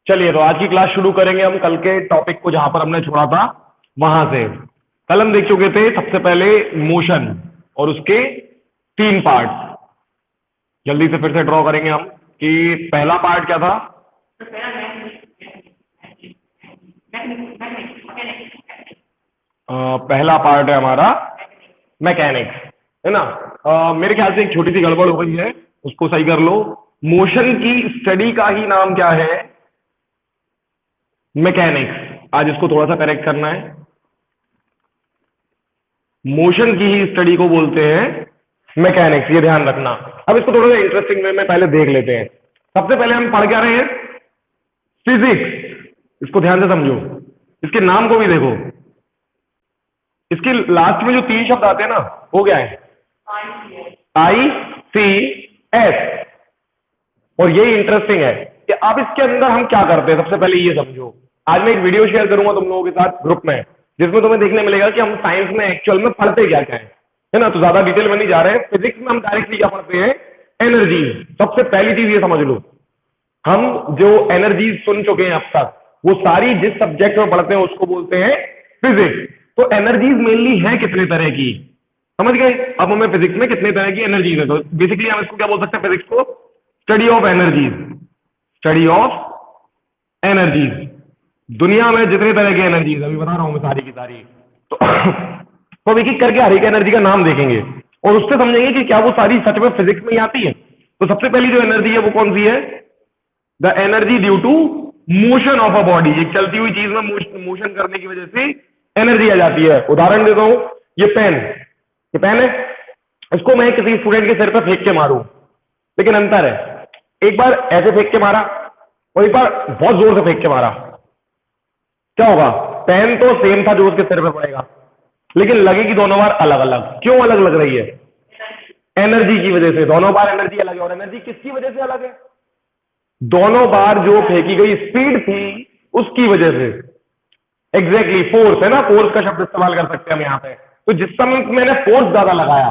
चलिए, तो आज की क्लास शुरू करेंगे हम कल के टॉपिक को जहां पर हमने छोड़ा था वहां से। कल हम देख चुके थे सबसे पहले मोशन और उसके 3 पार्ट। जल्दी से फिर से ड्रॉ करेंगे हम कि पहला पार्ट क्या था। पहला पार्ट है हमारा मैकेनिक्स, है ना। मेरे ख्याल से एक छोटी सी गड़बड़ हो गई है, उसको सही कर लो। मोशन की स्टडी का ही नाम क्या है? मैकेनिक्स। आज इसको थोड़ा सा करेक्ट करना है। मोशन की ही स्टडी को बोलते हैं मैकेनिक्स, ये ध्यान रखना। अब इसको थोड़ा सा इंटरेस्टिंग वे में पहले देख लेते हैं। सबसे पहले हम पढ़ क्या रहे हैं? फिजिक्स। इसको ध्यान से समझो, इसके नाम को भी देखो। इसके लास्ट में जो 3 शब्द आते हैं ना, वो क्या है? ICS। और ये इंटरेस्टिंग है कि अब इसके अंदर हम क्या करते हैं। सबसे पहले ये समझो, आज मैं एक वीडियो शेयर करूंगा तुम लोगों के साथ ग्रुप में, जिसमें तुम्हें देखने मिलेगा कि हम साइंस में एक्चुअल में पढ़ते क्या क्या है ना। तो ज्यादा डिटेल में नहीं जा रहे हैं। फिजिक्स में हम डायरेक्टली क्या पढ़ते हैं? एनर्जी। सबसे पहली चीज ये समझ लो, हम जो एनर्जी सुन चुके हैं अब तक, वो सारी जिस सब्जेक्ट में पढ़ते हैं उसको बोलते हैं फिजिक्स। तो एनर्जीज मेनली है कितने तरह की, समझ गए? अब हमें फिजिक्स में कितने तरह की एनर्जीज है, तो बेसिकली हम इसको क्या बोल सकते हैं? फिजिक्स को study of energies. Study of energies. दुनिया में जितने तरह की एनर्जीज, अभी बता रहा हूं मैं सारी की सारी। तो एक एक करके हर एक एनर्जी का नाम देखेंगे और उससे समझेंगे कि क्या वो सारी सच में फिजिक्स में ही आती है। तो सबसे पहली जो एनर्जी है वो कौन सी है? The energy due to motion of a body. एक चलती हुई चीज में मोशन करने की वजह से एनर्जी आ जाती है। उदाहरण देता हूं, ये पेन है, इसको मैं किसी स्टूडेंट के सिर पर फेंक के मारूं, लेकिन अंतर है, एक बार ऐसे फेंक के मारा और एक बार बहुत जोर से फेंक के मारा, क्या होगा? पेन तो सेम था जो उसके सिर पे पड़ेगा, लेकिन लगेगी दोनों बार अलग अलग। क्यों अलग लग रही है? एनर्जी की वजह से। दोनों बार एनर्जी अलग है। और एनर्जी किसकी वजह से अलग है? दोनों बार जो फेंकी गई स्पीड थी उसकी वजह से। एग्जैक्टली फोर्स है ना, फोर्स का शब्द इस्तेमाल कर सकते हैं हम यहाँ पे। तो जिस समय मैंने फोर्स ज्यादा लगाया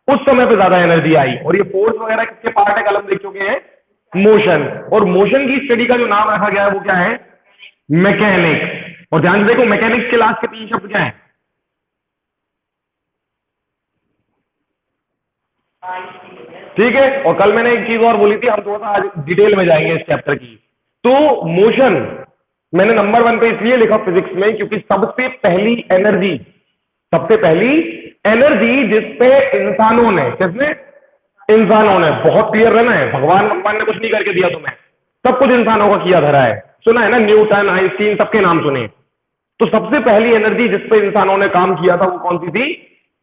उस समय पे ज्यादा एनर्जी आई। और ये फोर्स वगैरह किसके पार्ट है? कल हम देख चुके हैं मोशन। और मोशन की स्टडी का जो नाम रखा गया है वो क्या है? मैकेनिक्स। और ध्यान से देखो, मैकेनिक्स के लास्ट के 3 शब्द क्या है? ठीक है। और कल मैंने एक चीज और बोली थी, हम थोड़ा सा आज डिटेल में जाएंगे इस चैप्टर की। तो मोशन मैंने नंबर 1 पे इसलिए लिखा फिजिक्स में क्योंकि सबसे पहली एनर्जी जिसपे इंसानों ने, किसने? इंसानों ने। बहुत क्लियर रहना है, भगवान ने कुछ नहीं करके दिया तुम्हें, सब कुछ इंसानों का किया धरा है। सुना है ना, न्यूटन, आइंस्टीन, सबके नाम सुने। तो सबसे पहली एनर्जी जिसपे इंसानों ने काम किया था वो कौन सी थी?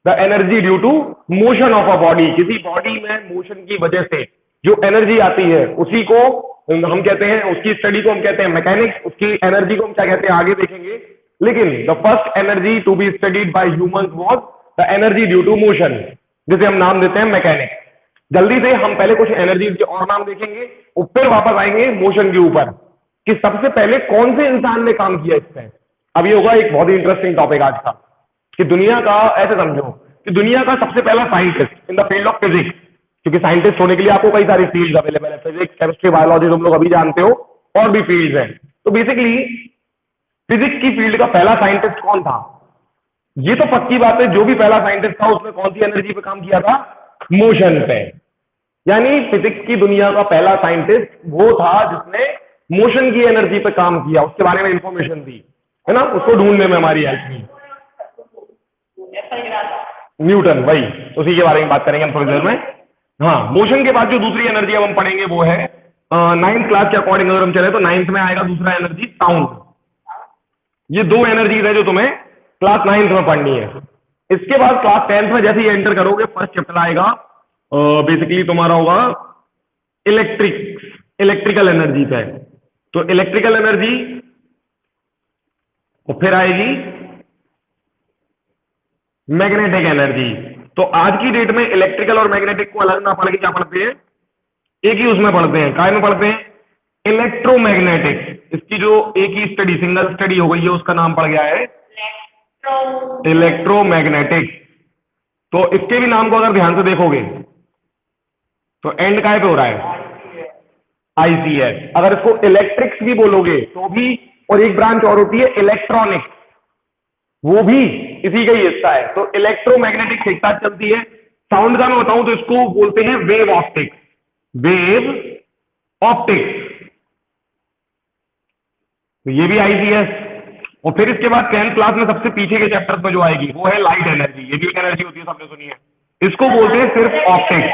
The energy due to motion of a body. किसी बॉडी में मोशन की वजह से जो एनर्जी आती है उसी को हम कहते हैं, उसकी स्टडी को हम कहते हैं मैकेनिक्स। उसकी एनर्जी को हम क्या कहते हैं आगे देखेंगे। लेकिन the first energy to be studied by humans was the energy due to motion, जिसे हम नाम देते हैं मैकेनिक्स। जल्दी से हम पहले कुछ एनर्जी के और नाम देखेंगे और फिर वापस आएंगे मोशन के ऊपर कि सबसे पहले कौन से इंसान ने काम किया इस पर। अब ये होगा एक बहुत ही इंटरेस्टिंग टॉपिक आज का, कि दुनिया का, ऐसे समझो कि दुनिया का सबसे पहला scientist in the field of physics, क्योंकि साइंटिस्ट होने के लिए आपको कई सारी फील्ड अवेलेबल है, फिजिक्स, केमिस्ट्री, बायोलॉजी, तुम लोग अभी जानते हो, और भी फील्ड हैं। तो बेसिकली फिजिक्स की फील्ड का पहला साइंटिस्ट कौन था? ये तो पक्की बात है, जो भी पहला साइंटिस्ट था उसने कौन सी एनर्जी पे काम किया था? मोशन पे। यानी फिजिक्स की दुनिया का पहला साइंटिस्ट वो था जिसने मोशन की एनर्जी पे काम किया, उसके बारे में इंफॉर्मेशन दी, है ना, उसको ढूंढने में हमारी हेल्प की। न्यूटन, वही, उसी के बारे में बात करेंगे हम थोड़ी देर में। हाँ, मोशन के बाद जो दूसरी एनर्जी अब हम पढ़ेंगे वो है 9th क्लास के अकॉर्डिंग अगर हम चले तो 9th में आएगा दूसरा एनर्जी साउंड। ये 2 एनर्जीज है जो तुम्हें क्लास 9th में पढ़नी है। इसके बाद क्लास 10th में जैसे ही एंटर करोगे फर्स्ट चैप्टर आएगा, बेसिकली तुम्हारा होगा इलेक्ट्रिकल एनर्जी है। तो इलेक्ट्रिकल एनर्जी और फिर आएगी मैग्नेटिक एनर्जी। तो आज की डेट में इलेक्ट्रिकल और मैग्नेटिक को अलग ना पढ़ के क्या पढ़ते हैं? एक ही उसमें पढ़ते हैं। काय में पढ़ते हैं? इलेक्ट्रोमैग्नेटिक। इसकी जो एक ही स्टडी, सिंगल स्टडी हो गई है, उसका नाम पड़ गया है इलेक्ट्रोमैग्नेटिक। तो इसके भी नाम को अगर ध्यान से देखोगे तो एंड काय पे हो रहा है? ICS। अगर इसको इलेक्ट्रिक्स भी बोलोगे तो भी, और एक ब्रांच और होती है इलेक्ट्रॉनिक्स, वो भी इसी का ही हिस्सा है। तो इलेक्ट्रोमैग्नेटिक्स एक साथ चलती है। साउंड का मैं बताऊं तो इसको बोलते हैं वेव ऑप्टिक्स, वेव ऑप्टिक्स। तो ये भी ICS। और फिर इसके बाद 10th क्लास में सबसे पीछे के चैप्टर में जो आएगी वो है लाइट एनर्जी। ये भी एक एनर्जी होती है, सबने सुनी है। इसको बोलते हैं सिर्फ ऑप्टिक्स,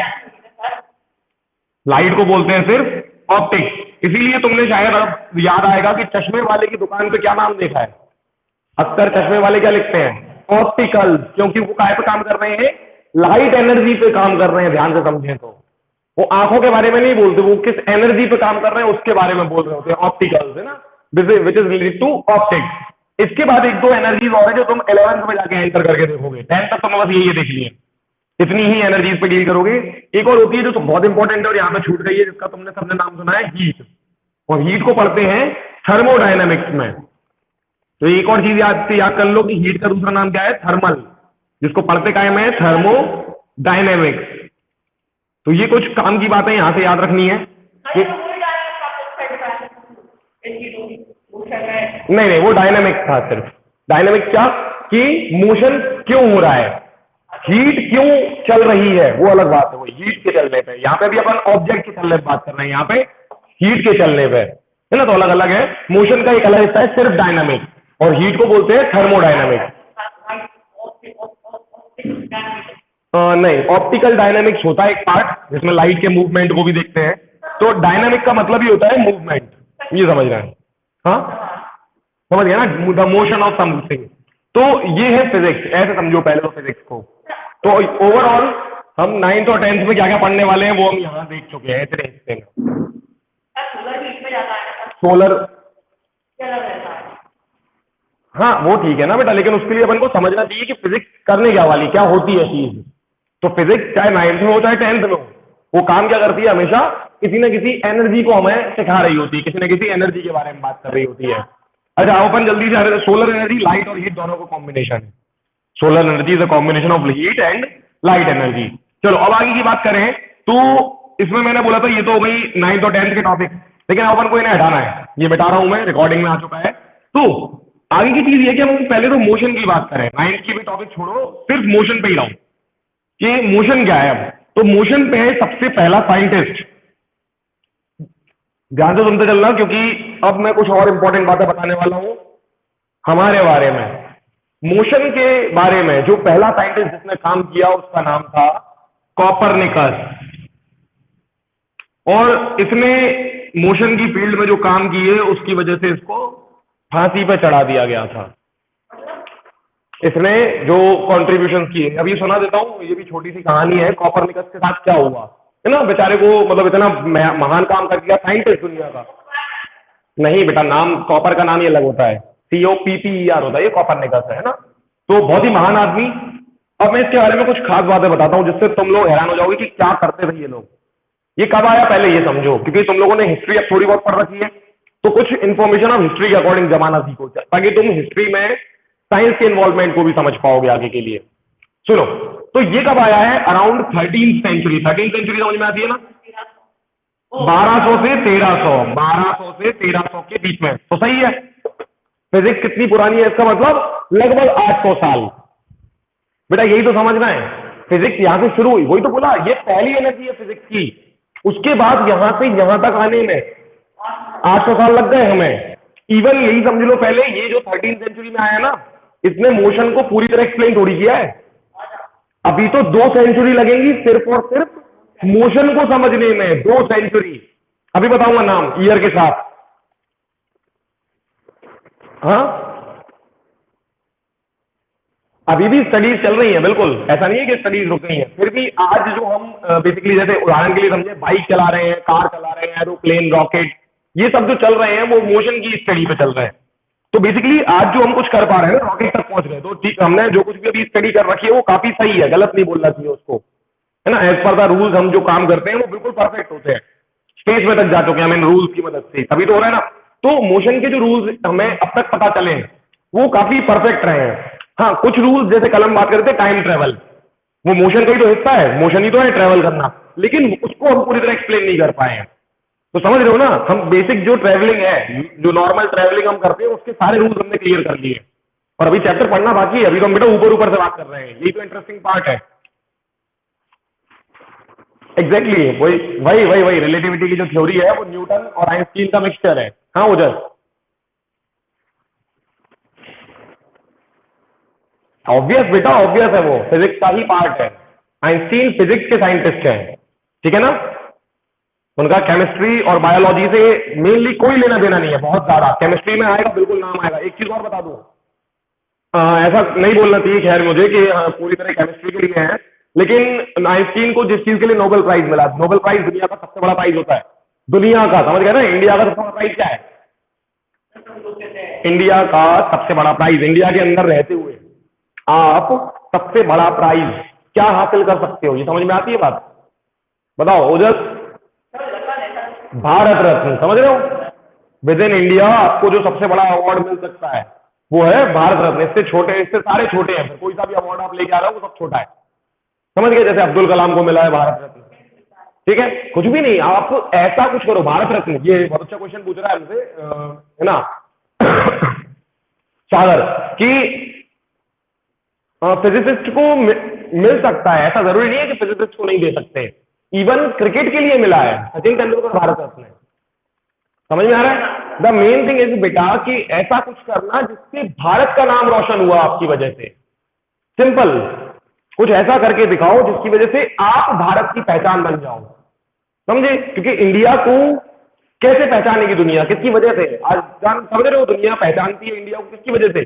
लाइट को बोलते हैं सिर्फ ऑप्टिक्स। इसीलिए तुमने शायद अब याद आएगा कि चश्मे वाले की दुकान पे क्या नाम देखा है, अक्सर चश्मे वाले क्या लिखते हैं, ऑप्टिकल, क्योंकि वो काय पे काम कर रहे हैं, लाइट एनर्जी पे काम कर रहे हैं। ध्यान से समझें तो वो आंखों के बारे में नहीं बोलते, वो किस एनर्जी पे काम कर रहे हैं उसके बारे में बोल रहे होते हैं, ऑप्टिकल्स है ना, which is related to optics. इसके बाद एक दो एनर्जीज और है जो तुम 11th में जाके एंटर करके देखोगे। 10th तक तुमने बस यही देख लिया, इतनी ही एनर्जीज पे डील करोगे। एक और होती है जो तो बहुत इंपॉर्टेंट है और यहाँ पे छूट गई है, जिसका तुमने सबने नाम सुना है, हीट। और हीट को पढ़ते हैं थर्मोडायनेमिक्स में। तो एक और चीज याद कर लो कि हीट का दूसरा नाम क्या है, थर्मल, जिसको पढ़ते कायम है थर्मोडायनेमिक्स। तो ये कुछ काम की बातें यहां से याद रखनी है कि नहीं, वो डायनामिक्स था सिर्फ। डायनामिक्स क्या, कि मोशन क्यों हो रहा है, हीट क्यों चल रही है, वो अलग बात है। वो हीट के चलने पे, यहाँ पे भी अपन ऑब्जेक्ट के चलने पे बात कर रहे हैं, यहाँ पे हीट के चलने पे है ना, तो अलग अलग है। मोशन का एक अलग हिस्सा है सिर्फ डायनामिक्स, और हीट को बोलते हैं थर्मोडायनामिक्स। नहीं, ऑप्टिकल डायनामिक्स होता है एक पार्ट जिसमें लाइट के मूवमेंट को भी देखते हैं। तो डायनामिक का मतलब ही होता है मूवमेंट, ये समझ रहे हैं, हाँ समझ गया ना, द मोशन ऑफ समथिंग। तो ये है फिजिक्स, ऐसे समझो पहले तो फिजिक्स को। तो ओवरऑल हम 9th और 10th में क्या क्या पढ़ने वाले हैं वो हम यहाँ देख चुके हैं इतने हिस्से में। सोलर, हाँ वो ठीक है ना बेटा, लेकिन उसके लिए अपन को समझना चाहिए कि फिजिक्स करने क्या वाली, क्या होती है चीज। तो फिजिक्स चाहे 9th में हो चाहे 10th में हो, वो काम क्या करती है, हमेशा किसी न किसी एनर्जी को हमें सिखा रही होती है, किसी न किसी एनर्जी के बारे में बात कर रही होती है। अच्छा अपन जल्दी से, सोलर एनर्जी लाइट और हीट दोनों का कॉम्बिनेशन है। Solar energy is a combination of heat and light energy. चलो अब आगे की बात करें तो इसमें मैंने बोला था ये तो हो गई 9th और 10th के टॉपिक, लेकिन अपन को इन्हें हटाना है, ये मिटा रहा हूं मैं, रिकॉर्डिंग में आ चुका है। तो आगे की चीज ये कि हम पहले तो मोशन की बात करें, 9th की भी टॉपिक छोड़ो, सिर्फ मोशन पे ही रहूं कि मोशन क्या है। अब तो मोशन पे है सबसे पहला साइंटिस्ट, ध्यान से सुनते चलना क्योंकि अब मैं कुछ और इंपॉर्टेंट बातें बताने वाला हूं हमारे बारे में। मोशन के बारे में जो पहला साइंटिस्ट जिसने काम किया उसका नाम था कॉपरनिकस, और इसने मोशन की फील्ड में जो काम किए उसकी वजह से इसको फांसी पे चढ़ा दिया गया था। इसने जो कॉन्ट्रीब्यूशन किए, अभी सुना देता हूं, ये भी छोटी सी कहानी है कॉपरनिकस के साथ क्या हुआ है ना, बेचारे को मतलब इतना महान काम कर दिया साइंटिस्ट दुनिया का। नहीं बेटा, नाम कॉपर का नाम ही अलग होता है, COPPER होता है, ये कॉपरनिकस है ना, तो बहुत ही महान आदमी। अब मैं इसके बारे में कुछ खास बातें बताता हूं जिससे तुम लोग हैरान हो जाओगे कि क्या करते थे ये लोग, ये कब आया पहले ये समझो, क्योंकि तुम लोगों ने हिस्ट्री अब थोड़ी बहुत पढ़ रखी है, तो कुछ इन्फॉर्मेशन आप हिस्ट्री के अकॉर्डिंग जमाना सीखो ताकि तुम हिस्ट्री में साइंस के इन्वॉल्वमेंट को भी समझ पाओगे आगे के लिए। सुनो, तो ये कब आया है, around 13th century. 13th century समझ में आती है ना, 1200 से 1300, 1200 से 1300 के बीच में, तो सही है। फिजिक्स कितनी पुरानी है इसका मतलब लगभग 800 साल। बेटा यही तो समझना है, फिजिक्स यहां से शुरू हुई, वही तो बोला, ये पहली एनर्जी है फिजिक्स की, उसके बाद यहां से यहां तक आने में 800 साल लग गए हमें। इवन यही समझ लो, पहले ये जो 13th सेंचुरी में आया ना, इसने मोशन को पूरी तरह एक्सप्लेन थोड़ी किया है। अभी तो 2 सेंचुरी लगेंगी सिर्फ और सिर्फ मोशन को समझने में, 2 सेंचुरी। अभी बताऊंगा नाम ईयर के साथ, हाँ अभी भी स्टडीज चल रही है, बिल्कुल ऐसा नहीं है कि स्टडीज रुक गई है। फिर भी आज जो हम बेसिकली जैसे उदाहरण के लिए समझे, बाइक चला रहे हैं, कार चला रहे हैं, एरोप्लेन, रॉकेट, ये सब जो चल रहे हैं वो मोशन की स्टडी पे चल रहे हैं। तो बेसिकली आज जो हम कुछ कर पा रहे हैं ना, रॉकेट तक पहुंच रहे हैं, तो ठीक, हमने जो कुछ भी अभी स्टडी कर रखी है वो काफी सही है, गलत नहीं बोलना चाहिए उसको, है ना। एज पर द रूल्स हम जो काम करते हैं वो बिल्कुल परफेक्ट होते हैं, स्पेस में तक जा चुके हैं हम इन रूल्स की मदद से, तभी तो हो रहा है ना। तो मोशन के जो रूल्स हमें अब तक पता चले हैं वो काफी परफेक्ट रहे हैं। हाँ कुछ रूल्स, जैसे कल हम बात करते थे टाइम ट्रेवल, वो मोशन का ही तो हिस्सा है, मोशन ही तो है ट्रेवल करना, लेकिन उसको हम पूरी तरह एक्सप्लेन नहीं कर पाए हैं। तो समझ रहे हो ना, हम बेसिक जो ट्रैवलिंग है, जो नॉर्मल ट्रैवलिंग हम करते हैं, उसके सारे रूल्स हमने क्लियर कर लिए। और अभी चैप्टर पढ़ना बाकी है, अभी तो हम बेटा ऊपर ऊपर से बात कर रहे हैं, यही तो इंटरेस्टिंग पार्ट है। एग्जैक्टली वही वही वही वही रिलेटिविटी की जो थ्योरी है वो न्यूटन और आइंस्टीन का मिक्सचर है। हाँ उधर ऑब्वियस बेटा, ऑब्वियस है, वो फिजिक्स का ही पार्ट है। आइंस्टीन फिजिक्स के साइंटिस्ट हैं, ठीक है ना। उनका केमिस्ट्री और बायोलॉजी से मेनली कोई लेना देना नहीं है, बहुत ज्यादा केमिस्ट्री में आएगा, बिल्कुल नाम आएगा। एक चीज और बता दूं, ऐसा नहीं बोलना चाहिए खैर मुझे कि पूरी तरह केमिस्ट्री के लिए है, लेकिन आइंस्टीन को जिस चीज के लिए नोबेल प्राइज मिला, नोबेल प्राइज दुनिया का सबसे बड़ा प्राइज होता है, दुनिया का, समझ गए ना। इंडिया का सबसे बड़ा प्राइज क्या है? इंडिया का सबसे बड़ा प्राइज, इंडिया के अंदर रहते हुए आप सबसे बड़ा प्राइज क्या हासिल कर सकते हो, ये समझ में आती है बात? बताओ ओजस। भारत रत्न, समझ रहे हो? विद इन इंडिया आपको जो सबसे बड़ा अवार्ड मिल सकता है वो है भारत रत्न। इससे छोटे, इससे सारे छोटे हैं, फिर कोई सा भी अवार्ड आप लेके आ रहे हो वो सब छोटा है, समझ गए? जैसे अब्दुल कलाम को मिला है भारत रत्न, ठीक है, कुछ भी नहीं, आप ऐसा कुछ करो भारत रत्न। ये बहुत अच्छा क्वेश्चन पूछ रहा है हमसे, है ना सागर, कि फिजिसिस्ट को मिल सकता है, ऐसा जरूरी नहीं है कि फिजिसिस्ट को नहीं दे सकते। इवन क्रिकेट के लिए मिला है, सचिन तेंदुलकर भारत रत्न है। समझ में आ रहा है? द मेन थिंग इज बेटा कि ऐसा कुछ करना जिससे भारत का नाम रोशन हुआ आपकी वजह से। सिंपल, कुछ ऐसा करके दिखाओ जिसकी वजह से आप भारत की पहचान बन जाओ, समझे? क्योंकि इंडिया को कैसे पहचानेगी दुनिया, किसकी वजह से? आज जान समझ रहे हो, दुनिया पहचानती है इंडिया को किसकी वजह से?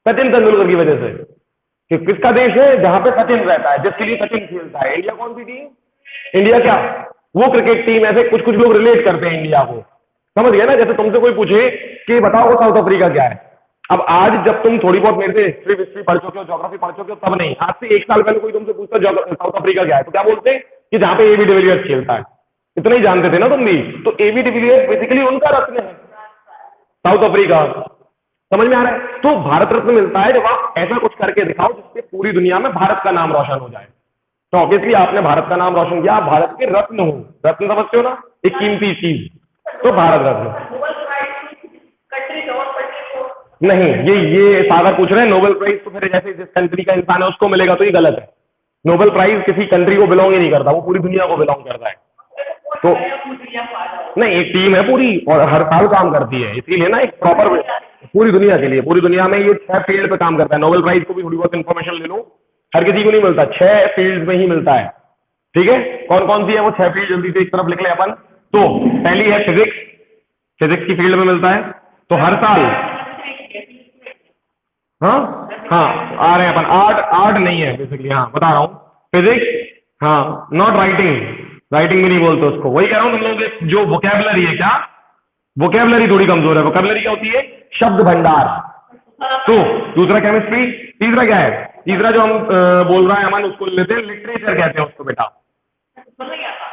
सचिन तेंदुलकर की वजह से। कि किसका देश है जहां पे सचिन रहता है, जिसके लिए सचिन खेलता है। इंडिया कौन सी टीम? इंडिया क्या, वो क्रिकेट टीम। ऐसे कुछ कुछ लोग रिलेट करते हैं इंडिया को, समझ गए ना। जैसे तुमसे कोई पूछे कि बताओ साउथ अफ्रीका क्या है, अब आज जब तुम थोड़ी बहुत मेरे से हिस्ट्री पढ़ चुके हो, ज्योग्राफी पढ़ चुके हो, तब नहीं, आज से 1 साल पहले कोई तुमसे पूछता साउथ अफ्रीका क्या है, तो क्या बोलते हैं? कि जहां पे एबी डिविलियर्स खेलता है। इतना ही जानते थे ना तुम भी। तो एबी डिविलियर्स बेसिकली उनका रत्न है, साउथ अफ्रीका। समझ में आ रहा है? तो भारत रत्न मिलता है जब आप ऐसा कुछ करके दिखाओ जिससे पूरी दुनिया में भारत का नाम रोशन हो जाए। तो ऑब्वियसली आपने भारत का नाम रोशन किया, आप भारत के रत्न हो। रत्न समझते हो ना, एक कीमती चीज, तो भारत रत्न। नहीं, ये सागर पूछ रहे हैं नोबेल प्राइज, तो फिर जैसे जिस कंट्री का इंसान है उसको मिलेगा तो ये गलत है। नोबेल प्राइज किसी कंट्री को बिलोंग ही नहीं करता, वो पूरी दुनिया को बिलोंग करता है। तो नहीं, एक टीम है पूरी और हर साल काम करती है, इसीलिए ना एक प्रॉपर पूरी दुनिया के लिए, पूरी दुनिया में ये 6 फील्ड पे काम करता है। नोबेल प्राइज को भी थोड़ी बहुत इन्फॉर्मेशन ले लो, हर किसी को नहीं मिलता, 6 फील्ड में ही मिलता है, ठीक है। कौन कौन सी है वो 6 फील्ड, जल्दी से एक तरफ लिख ले अपन। तो पहली है फिजिक्स, फिजिक्स की फील्ड में मिलता है, तो हर साल। हाँ हाँ, आ रहे हैं अपन। आर्ट, आर्ट नहीं है बेसिकली, हाँ बता रहा हूँ। फिजिक्स, हाँ, नॉट राइटिंग, राइटिंग भी नहीं बोलते उसको। वही कह रहा हूँ, तुम लोगों के जो वोकेबलरी है, क्या वोकेबलरी थोड़ी कमजोर है। वोकेबलरी क्या होती है? शब्द भंडार। तो दूसरा केमिस्ट्री, तीसरा क्या है? तीसरा जो हम बोल रहा है अमन, उसको लेते हैं लिटरेचर, कहते हैं उसको बेटा।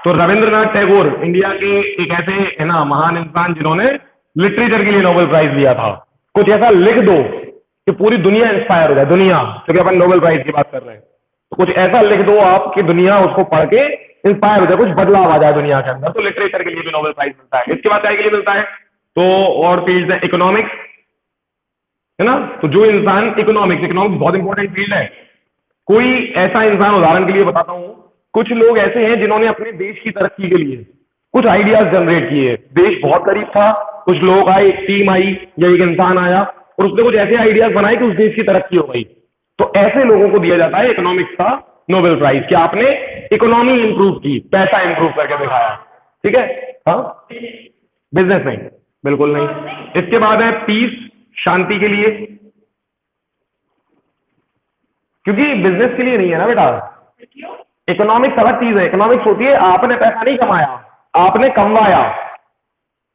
तो रविंद्रनाथ टैगोर इंडिया के एक ऐसे है ना महान इंसान जिन्होंने लिटरेचर के लिए नोबेल प्राइज लिया था। कुछ ऐसा लिख दो कि पूरी दुनिया इंस्पायर हो जाए, दुनिया, क्योंकि अपन नोबेल प्राइज की बात कर रहे हैं। तो कुछ ऐसा लिख दो आप कि दुनिया उसको पढ़ के इंस्पायर हो जाए, कुछ बदलाव आ जाए दुनिया के अंदर, तो लिटरेचर के लिए भी नोबेल प्राइज मिलता है। इसके बाद क्या के लिए मिलता है? तो और फील्ड है, इकोनॉमिक्स, है ना। तो जो इंसान इकोनॉमिक्स, इकोनॉमिक्स बहुत इंपॉर्टेंट फील्ड है। कोई ऐसा इंसान, उदाहरण के लिए बताता हूं, कुछ लोग ऐसे हैं जिन्होंने अपने देश की तरक्की के लिए कुछ आइडियाज जनरेट किए। देश बहुत गरीब था, कुछ लोग आए, एक टीम आई या एक इंसान आया और उसने कुछ ऐसे आइडियाज बनाए कि उस देश की तरक्की हो गई। तो ऐसे लोगों को दिया जाता है इकोनॉमिक्स का नोबेल प्राइज, कि आपने इकोनॉमी इंप्रूव की, पैसा इंप्रूव करके दिखाया, ठीक है। हाँ, बिजनेस नहीं, बिल्कुल नहीं। इसके बाद है पीस, शांति के लिए, क्योंकि बिजनेस के लिए नहीं है ना बेटा। इकोनॉमिक्स अलग चीज है। इकोनॉमिक्स होती है आपने पैसा नहीं कमाया, आपने कमवाया,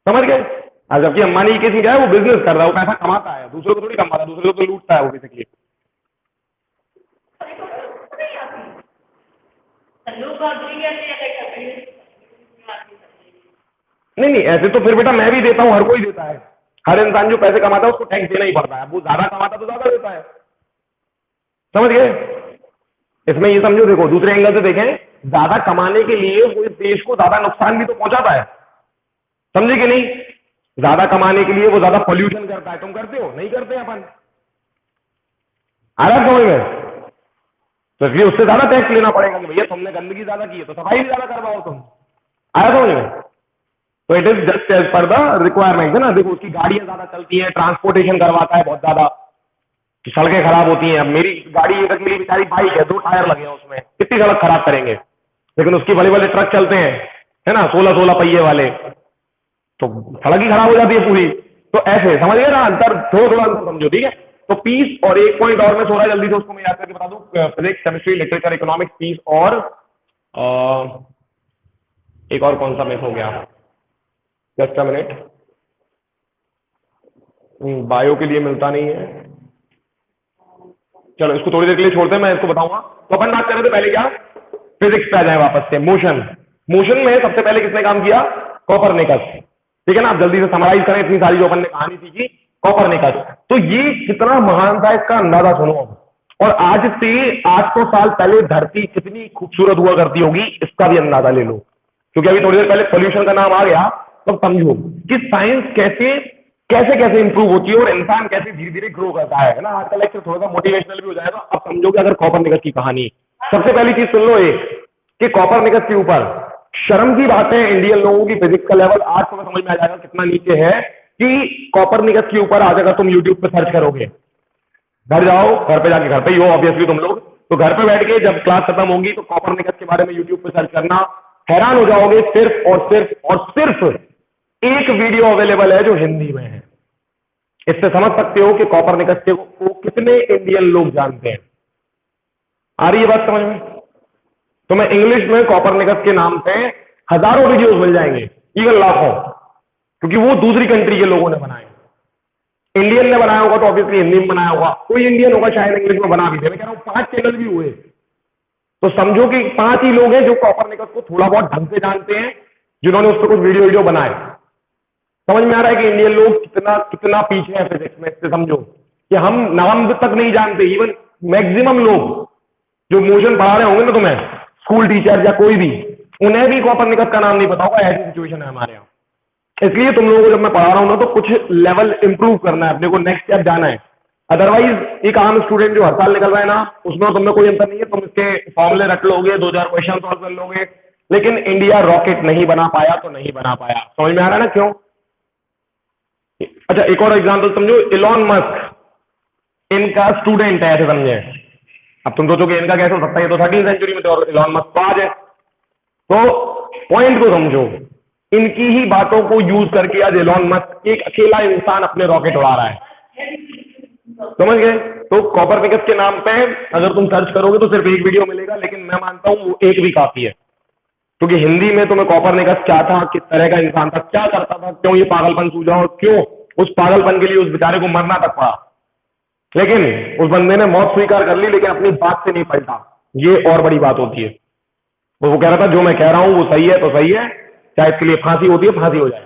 समझ गए। और जबकि अंबानी के केस क्या है, वो बिजनेस कर रहा है, वो पैसा कमाता है, दूसरों को थोड़ी कमाता है, दूसरों को तो लूटता है वो बेसिकली। नहीं नहीं, ऐसे तो फिर बेटा मैं भी देता हूं, हर कोई देता है। हर इंसान जो पैसे कमाता है उसको टैक्स देना ही पड़ता है। वो ज्यादा कमाता तो ज्यादा देता है, समझ गए। इसमें ये समझो, देखो दूसरे एंगल से देखें, ज्यादा कमाने के लिए वो इस देश को ज्यादा नुकसान भी तो पहुंचाता है। समझे कि नहीं? ज्यादा कमाने के लिए वो ज्यादा पॉल्यूशन करता है, तुम करते हो? नहीं करते अपन। आ रहा है समझ में? तो इसलिए उससे ज्यादा टैक्स लेना पड़ेगा कि भैया तुमने गंदगी ज्यादा की है तो सफाई भी ज्यादा करवाओ तुम। आया समझ में? तो it is just as per the requirement है ना। देखो उसकी गाड़ियां ज्यादा चलती हैं, ट्रांसपोर्टेशन करवाता है बहुत ज्यादा, कि सड़कें खराब होती हैं। अब मेरी गाड़ी एक अकेली बेचारी बाइक है, 2 टायर लगे हैं उसमें, कितनी सड़क खराब करेंगे? लेकिन उसकी बड़े बड़े ट्रक चलते हैं, है ना, 16-16 पहिए वाले, तो सड़क ही खराब हो जाती है पूरी। तो ऐसे समझ गए ना अंतर, थोड़ा थोड़ा अंतर समझो, ठीक है? तो पीस, और एक पॉइंट और मैं थोड़ा जल्दी से उसको मैं याद करके बता दूं, physics, chemistry, literature, economics, peace, और एक और कौन सा मिस हो गया, जस्ट अ मिनट, बायो के लिए मिलता नहीं है। चलो इसको थोड़ी देर के लिए छोड़ते हैं, मैं इसको बताऊंगा। तो अपन बात कर रहे थे पहले क्या, फिजिक्स पे आ जाए वापस से। मोशन, मोशन में सबसे पहले किसने काम किया? कॉपरनिकस। ठीक है ना? आप जल्दी से समराइज करें इतनी सारी जो अपन ने कहानी सीखी। कॉपरनिकस, तो ये कितना महान था इसका अंदाजा सुनो। और आज से 800 साल पहले धरती कितनी खूबसूरत हुआ करती होगी इसका भी अंदाजा ले लो, क्योंकि अभी थोड़ी देर पहले पोल्यूशन का नाम आ गया, तो समझो कि साइंस कैसे कैसे कैसे इंप्रूव होती है और इंसान कैसे धीरे धीरे ग्रो करता है ना। आज का लेक्चर थोड़ा सा मोटिवेशनल भी हो जाएगा। अब समझो कि अगर कॉपरनिकस की कहानी, सबसे पहली चीज सुन लो एक, कि कॉपरनिकस के ऊपर, शर्म की बात है इंडियन लोगों की फिजिक्स का लेवल आज तुम्हें समझ में आ जाएगा कितना नीचे है, कि कॉपरनिकस के ऊपर आज अगर तुम यूट्यूब पे सर्च करोगे, घर जाओ, घर पे जाके, घर पे ही हो ऑब्वियसली तुम लोग, तो घर पे बैठ के जब क्लास खत्म होगी तो कॉपरनिकस के बारे में यूट्यूब पे सर्च करना, हैरान हो जाओगे। सिर्फ और सिर्फ और सिर्फ एक वीडियो अवेलेबल है जो हिंदी में है। इससे समझ सकते हो कि कॉपरनिकस को कितने इंडियन लोग जानते हैं। आ रही है बात समझ में? तो मैं इंग्लिश में कॉपरनिकस के नाम से हजारों वीडियोस मिल जाएंगे, इवन लाखों, क्योंकि वो दूसरी कंट्री के लोगों ने बनाए। इंडियन ने बनाया होगा तो ऑब्वियसली हिंदी में बनाया होगा, कोई इंडियन होगा शायद इंग्लिश में बना भी दे। मैं कह रहा हूं 5 चैनल भी हुए, तो समझो कि 5 ही लोग हैं जो कॉपरनिकस को थोड़ा बहुत ढंग से जानते हैं, जिन्होंने उस पर कुछ वीडियो बनाए। समझ में आ रहा है कि इंडियन लोग कितना कितना पीछे हैं फिजिक्स में? इससे समझो कि हम नाम तक नहीं जानते। इवन मैक्सिमम लोग जो मोशन पढ़ा रहे होंगे ना तुम्हें, स्कूल टीचर या कोई भी, उन्हें भी कॉपरनिकस का नाम नहीं पता होगा। ऐसी सिचुएशन है हमारे यहाँ। इसलिए तुम लोगों को जब मैं पढ़ा रहा हूं ना, तो कुछ लेवल इंप्रूव करना है अपने को, नेक्स्ट स्टेप जाना है। अदरवाइज एक आम स्टूडेंट जो हर साल निकल रहा है ना, उसमें तुमने कोई अंतर नहीं है। तुम इसके फॉर्मूले रख लोगे, 2-4 क्वेश्चन सॉल्व कर लोगे, लेकिन इंडिया रॉकेट नहीं बना पाया तो नहीं बना पाया। समझ में आ रहा है ना क्यों? अच्छा एक और एग्जांपल समझो, इलॉन मस्क इनका स्टूडेंट है, ऐसे समझे। अब तुम सोचोगे इनका कैसे हो सकता है, ये तो 13वीं सेंचुरी में थे और इलॉन मस्क तो आज है। तो पॉइंट को समझो, इनकी ही बातों को यूज करके आज इलॉन मस्क एक अकेला इंसान अपने रॉकेट उड़ा रहा है। समझ गए? तो कॉपरनिकस के नाम पे अगर तुम सर्च करोगे तो सिर्फ एक वीडियो मिलेगा, लेकिन मैं मानता हूं वो एक भी काफी है, क्योंकि हिंदी में तुम्हें कॉपरनिकस क्या था, किस तरह का इंसान था, क्या करता था, क्यों ये पागलपन सूझा और क्यों उस पागलपन के लिए उस बेचारे को मरना तक पड़ा। लेकिन उस बंदे ने मौत स्वीकार कर ली, लेकिन अपनी बात से नहीं पलटा। ये और बड़ी बात होती है। वो कह रहा था जो मैं कह रहा हूं वो सही है तो सही है, चाहे इसके लिए फांसी होती है फांसी हो जाए।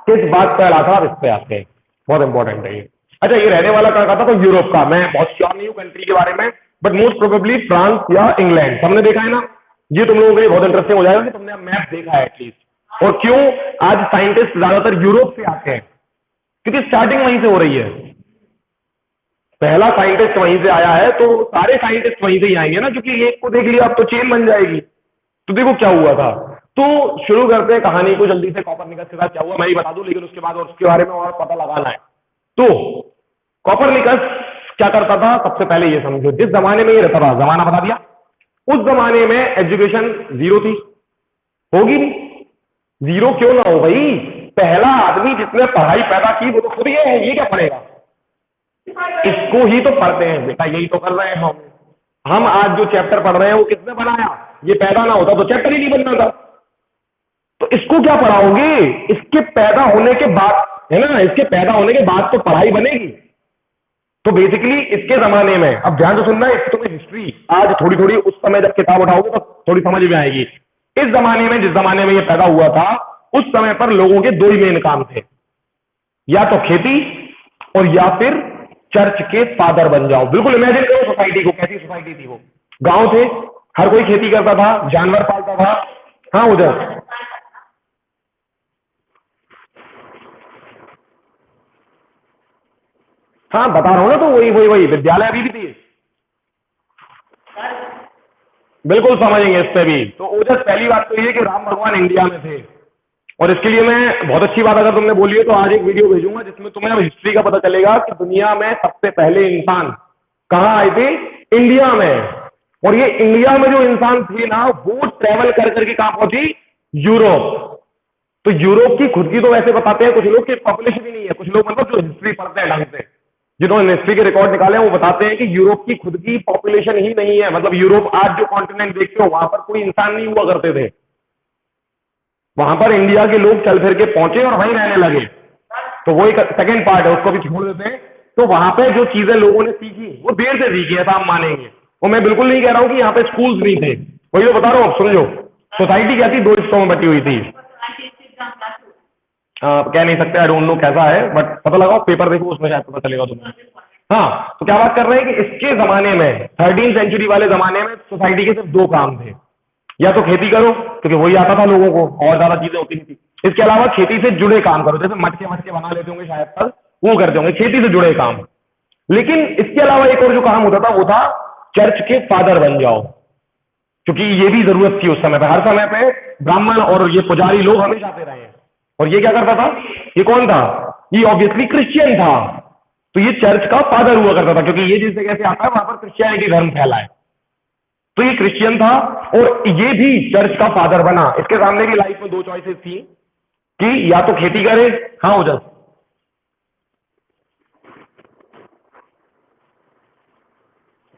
किस बात पर अड़ा था, आप इस पे आते हैं, बहुत इंपॉर्टेंट है ये। अच्छा ये रहने वाला कहाँ का था? तो यूरोप का। मैं बहुत श्योर नहीं हूँ कंट्री के बारे में, बट मोस्ट प्रोबेबली फ्रांस या इंग्लैंड। सबने देखा है ना? ये तुम लोगों के लिए बहुत इंटरेस्टिंग हो जाएगा कि तुमने मैप देखा है एटलीस्ट। और क्यों आज साइंटिस्ट ज्यादातर यूरोप से आते हैं? क्योंकि स्टार्टिंग वहीं से हो रही है। पहला साइंटिस्ट वहीं से आया है, तो सारे साइंटिस्ट वहीं से ही आएंगे ना, क्योंकि एक को देख लिया अब तो चेन बन जाएगी। तो देखो क्या हुआ था। तो शुरू करते हैं कहानी को जल्दी से। कॉपरनिकस के साथ क्या हुआ मैं ही बता दूं, लेकिन उसके बाद और उसके बारे में और पता लगाना है। तो कॉपरनिकस क्या करता था? सबसे पहले ये समझो, जिस जमाने में ये रहता था, जमाना बता दिया, उस जमाने में एजुकेशन जीरो थी, होगी नहीं। जीरो क्यों ना हो भाई, पहला आदमी जिसने पढ़ाई पैदा की वो तो खुद ये है, ये क्या पढ़ेगा? इसको ही तो पढ़ते हैं बेटा, यही तो कर रहे हैं हम आज जो चैप्टर पढ़ रहे हैं वो किसने बनाया? ये पैदा ना होता तो चैप्टर ही नहीं बनना था। तो इसको क्या पढ़ाओगे? इसके पैदा होने के बाद, है ना, इसके पैदा होने के बाद तो पढ़ाई बनेगी। तो बेसिकली इसके जमाने में, अब ध्यान से सुनना है, इसकी तुम्हें हिस्ट्री आज थोड़ी थोड़ी उस समय जब किताब उठाओगे तो थोड़ी समझ में आएगी। इस जमाने में, जिस जमाने में ये पैदा हुआ था, उस समय पर लोगों के 2 ही मेन काम थे, या तो खेती और या फिर चर्च के फादर बन जाओ। बिल्कुल इमेजिन करो सोसाइटी को, कैसी सोसाइटी थी वो। गांव थे, हर कोई खेती करता था, जानवर पालता था। हाँ उधर हाँ बता रहा हूँ ना, तो वही विद्यालय अभी भी थी। बिल्कुल समझेंगे इस पे भी। तो ओजस पहली बात तो ये कि राम भगवान इंडिया में थे, और इसके लिए मैं बहुत अच्छी बात अगर तुमने बोली है तो आज एक वीडियो भेजूंगा जिसमें तुम्हें अब हिस्ट्री का पता चलेगा कि दुनिया में सबसे पहले इंसान कहाँ आए थे, इंडिया में। और ये इंडिया में जो इंसान थे ना, वो ट्रेवल कर करके कहाँ पहुंची, यूरोप। तो यूरोप की खुद की तो वैसे बताते हैं कुछ लोग कि पॉपुलेशन ही नहीं है। कुछ लोग मतलब जो हिस्ट्री पढ़ते हैं ढंग से, जिन्होंने हिस्ट्री के रिकॉर्ड निकाले हैं, वो बताते हैं कि यूरोप की खुद की पॉपुलेशन ही नहीं है। मतलब यूरोप आज जो कॉन्टिनेंट देखते हो वहां पर कोई इंसान नहीं हुआ करते थे। वहां पर इंडिया के लोग चल फिर के पहुंचे और वहीं रहने लगे। तो वो एक सेकंड पार्ट है, उसको भी छोड़ देते हैं। तो वहां पे जो चीजें लोगों ने सीखी वो देर से सीखी, ऐसा हम मानेंगे। और मैं बिल्कुल नहीं कह रहा हूं कि यहाँ पे स्कूल्स नहीं थे, वही तो बता रहा हूँ। अब समझो, सोसाइटी क्या थी, दो हिस्सों में बटी हुई थी। कह नहीं सकते, आई डोंट नो कैसा है, बट पता लगाओ, पेपर देखो, उसमें शायद पता चलेगा तुम्हें। हाँ, तो क्या बात कर रहे हैं कि इसके जमाने में, 13th सेंचुरी वाले जमाने में सोसाइटी के सिर्फ दो काम थे। या तो खेती करो, क्योंकि वही आता था लोगों को, और ज्यादा चीजें होती नहीं थी। इसके अलावा खेती से जुड़े काम करो, जैसे मटके मटके बना लेते होंगे शायद तक, वो करते होंगे, खेती से जुड़े काम। लेकिन इसके अलावा एक और जो काम होता था वो था चर्च के फादर बन जाओ, क्योंकि ये भी जरूरत थी उस समय पे। हर समय पे ब्राह्मण और ये पुजारी लोग हमेशा आते रहे हैं। और ये क्या करता था, ये कौन था, ये ऑब्वियसली क्रिश्चियन था। तो ये चर्च का फादर हुआ करता था, क्योंकि ये जिस जगह से आता है वहां पर क्रिश्चियनिटी धर्म फैला है। तो ये क्रिश्चियन था और ये भी चर्च का फादर बना। इसके सामने भी लाइफ में दो चॉइसेस थी कि या तो खेती करे, हाँ हो जाए,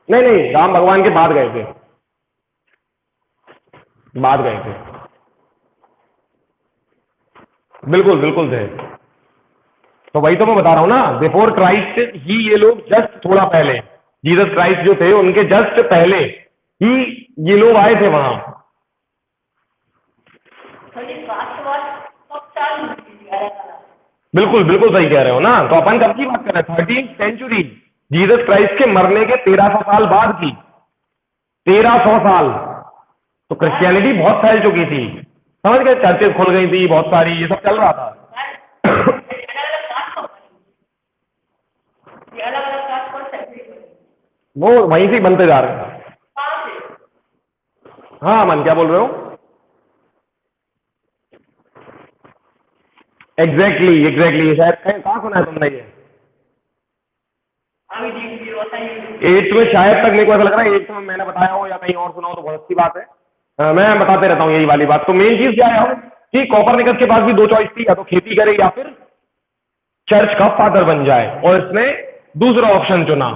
नहीं नहीं, राम भगवान के बाद गए थे, बाद गए थे, बिल्कुल बिल्कुल थे। तो वही तो मैं बता रहा हूं ना, बिफोर क्राइस्ट ही ये लोग जस्ट थोड़ा पहले, जीसस क्राइस्ट जो थे उनके जस्ट पहले ही ये लोग आए थे वहां। बिल्कुल बिल्कुल सही कह रहे हो ना। तो अपन कब की बात कर रहे हैं, 13th सेंचुरी, जीसस क्राइस्ट के मरने के 1300 साल बाद की, 1300 साल। तो क्रिश्चियनिटी बहुत फैल चुकी थी, समझ गए, चर्चेज खुल गई थी बहुत सारी, ये सब चल रहा था। वो वहीं से बनते जा रहे हैं। हाँ मन, क्या बोल रहे हो? एग्जैक्टली एग्जैक्टली, शायद कहाँ सुना है तुमने ये? एट्थ में शायद तक, मेरे को ऐसा लग रहा है एट्थ में मैंने बताया हो, या कहीं और सुना हो तो बहुत अच्छी बात है। मैं बताते रहता हूँ यही वाली बात। तो मेन चीज क्या है कि कॉपरनिकस के पास भी दो चॉइस थी, या तो खेती करे या फिर चर्च का फादर बन जाए, और इसने दूसरा ऑप्शन चुना,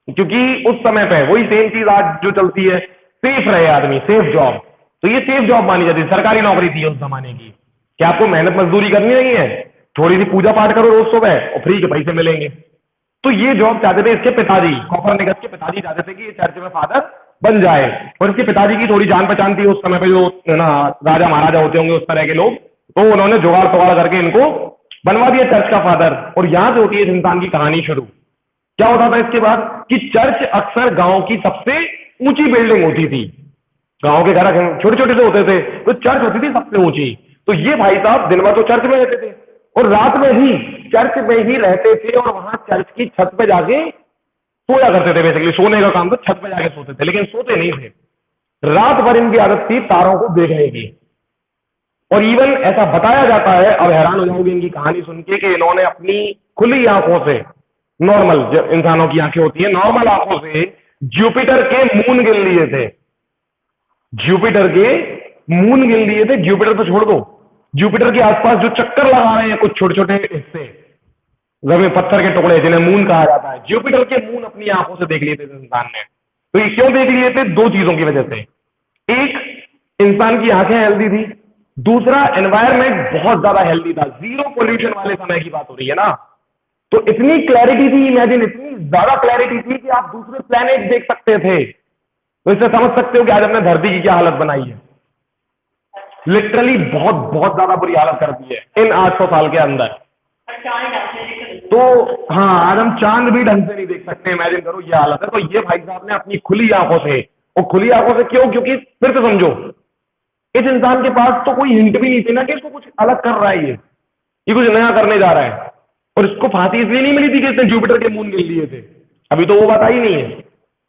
क्योंकि उस समय पे वही सेम चीज आज जो चलती है, सेफ रहे आदमी, सेफ जॉब। तो ये सेफ जॉब मानी जाती है, सरकारी नौकरी थी उस जमाने की। क्या आपको मेहनत मजदूरी करनी नहीं है, थोड़ी सी पूजा पाठ करो रोज सुबह और फ्री के पैसे मिलेंगे। तो ये जॉब चाहते थे इसके पिताजी, कॉपरनिकस के पिताजी चाहते थे कि ये चर्च में फादर बन जाए। और इसके पिताजी की थोड़ी जान पहचान थी उस समय पे, जो ना राजा महाराजा होते होंगे उस तरह के लोग, तो उन्होंने जुगाड़ तुगाड़ करके इनको बनवा दिया चर्च का फादर। और यहां से होती है इस इंसान की कहानी शुरू। क्या होता था इसके बाद कि चर्च अक्सर गांव की सबसे ऊंची बिल्डिंग होती थी। गांव के घर छोटे छोटे से होते थे, तो चर्च होती थी सबसे ऊंची। तो ये भाई साहब दिन भर तो चर्च में रहते थे और रात में भी चर्च में ही रहते थे, और वहां चर्च की छत पे जाके सोया करते थे। बेसिकली सोने का काम था, छत पे जाके सोते थे, लेकिन सोते नहीं थे। रात भर इनकी आदत थी तारों को देखने की। और इवन ऐसा बताया जाता है, अब हैरान हो जाओगे इनकी कहानी सुन के, कि इन्होंने अपनी खुली आंखों से, नॉर्मल जो इंसानों की आंखें होती है, नॉर्मल आंखों से जुपिटर के मून गिन लिए थे। जुपिटर के मून गिन लिए थे। जुपिटर तो छोड़ दो, जुपिटर के आसपास जो चक्कर लगा रहे हैं कुछ छोटे छोटे हिस्से, जमीन पत्थर के टुकड़े, जिन्हें मून कहा जाता है, जुपिटर के मून अपनी आंखों से देख लिए थे इस इंसान ने। तो ये क्यों देख लिए थे? दो चीजों की वजह से। एक, इंसान की आंखें हेल्दी थी। दूसरा, एनवायरमेंट बहुत ज्यादा हेल्दी था, जीरो पोल्यूशन वाले समय की बात हो रही है ना। तो इतनी क्लैरिटी थी, इमेजिन, इतनी ज्यादा क्लैरिटी थी कि आप दूसरे प्लेनेट देख सकते थे। तो इससे समझ सकते हो कि आज हमने धरती की क्या हालत बनाई है। लिटरली बहुत बहुत ज्यादा बुरी हालत कर दी है इन 800 साल के अंदर। तो हाँ, आज हम चांद भी ढंग से नहीं देख सकते, इमेजिन करो ये हालत है। तो ये भाई साहब ने अपनी खुली आंखों से, और खुली आंखों से क्यों? क्योंकि फिर से समझो, इस इंसान के पास तो कोई हिंट भी नहीं थी ना कि इसको कुछ अलग कर रहा है, ये कुछ नया करने जा रहा है। और इसको फांसी इसलिए नहीं मिली थी कि इसने जुपिटर के मून गिन लिए थे, अभी तो वो बात आई नहीं है।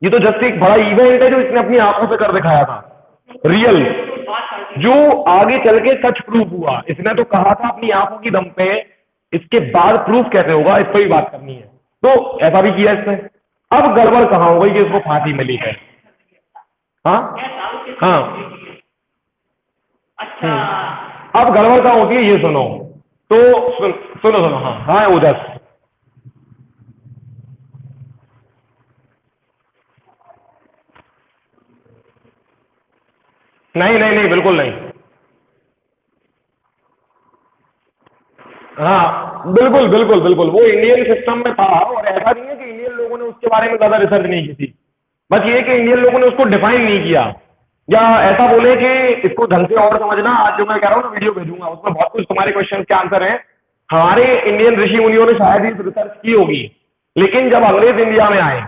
ये तो जस्ट एक बड़ा इवेंट है जो इसने अपनी आंखों से कर दिखाया था, रियल, जो आगे चल के सच प्रूफ हुआ। इसने तो कहा था अपनी आंखों की दम पे, इसके बाद प्रूफ कैसे होगा, इस पर भी बात करनी है। तो ऐसा भी किया इसने। अब गड़बड़ कहां हो गई कि इसको फांसी मिली है? हाँ हाँ, अब गड़बड़ कहां होती है ये सुनो। तो सुनो सुनो, हाँ हाँ उधर, नहीं नहीं नहीं, बिल्कुल नहीं। हाँ बिल्कुल बिल्कुल बिल्कुल, वो इंडियन सिस्टम में था, और ऐसा नहीं है कि इंडियन लोगों ने उसके बारे में ज्यादा रिसर्च नहीं की थी, बस ये कि इंडियन लोगों ने उसको डिफाइन नहीं किया, या ऐसा बोले कि इसको ढंग से और समझना। आज जो मैं कह रहा हूँ ना, वीडियो भेजूंगा, उसमें बहुत कुछ तुम्हारे क्वेश्चन के आंसर हैं। हमारे इंडियन ऋषि मुनियों ने शायद ही रिसर्च की होगी, लेकिन जब अंग्रेज इंडिया में आए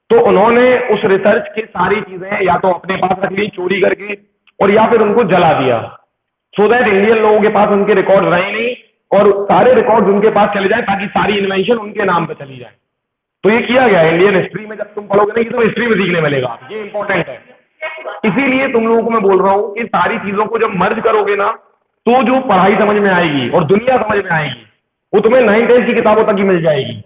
तो उन्होंने उस रिसर्च की सारी चीजें या तो अपने पास रख ली चोरी करके, और या फिर उनको जला दिया, सो दैट इंडियन लोगों के पास उनके रिकॉर्ड रहे नहीं, और सारे रिकॉर्ड उनके पास चले जाए, ताकि सारी इन्वेंशन उनके नाम पे चली जाए। तो ये किया गया इंडियन हिस्ट्री में, जब तुम पढ़ोगे ना, ये तो हिस्ट्री में सीखने मिलेगा, ये इंपॉर्टेंट है। इसीलिए तुम लोगों को मैं बोल रहा हूं कि सारी चीजों को जब मर्ज करोगे ना, तो जो पढ़ाई समझ में आएगी और दुनिया समझ में आएगी, वो तुम्हें 9th की किताबों तक ही मिल जाएगी।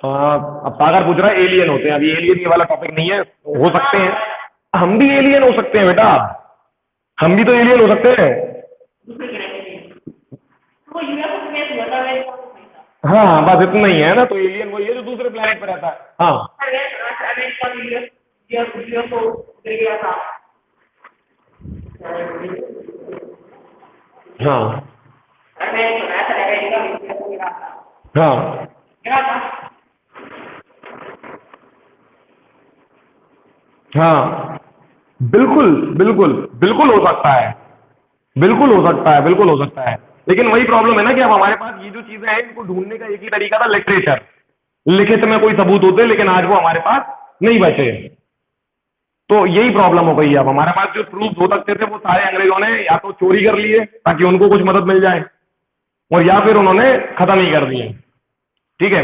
अब सागर पूछ रहा है एलियन होते हैं, अभी एलियन ये वाला टॉपिक नहीं है, हो सकते हैं, हम भी एलियन हो सकते हैं बेटा, हम भी तो एलियन हो सकते हैं। हाँ बस इतना ही है ना, तो एलियन वही है जो दूसरे प्लेनेट पर रहता है। हाँ हाँ हाँ हाँ, बिल्कुल बिल्कुल बिल्कुल हो सकता है, बिल्कुल हो सकता है, बिल्कुल हो सकता है। लेकिन वही प्रॉब्लम है ना कि अब हमारे पास ये जो चीजें हैं, इनको ढूंढने का एक ही तरीका था, लिटरेचर, लिखित में कोई सबूत होते, लेकिन आज वो हमारे पास नहीं बचे। तो यही प्रॉब्लम हो गई है। अब हमारे पास जो प्रूफ हो सकते थे, वो सारे अंग्रेजों ने या तो चोरी कर लिए ताकि उनको कुछ मदद मिल जाए, और या फिर उन्होंने खत्म ही कर दिए। ठीक है,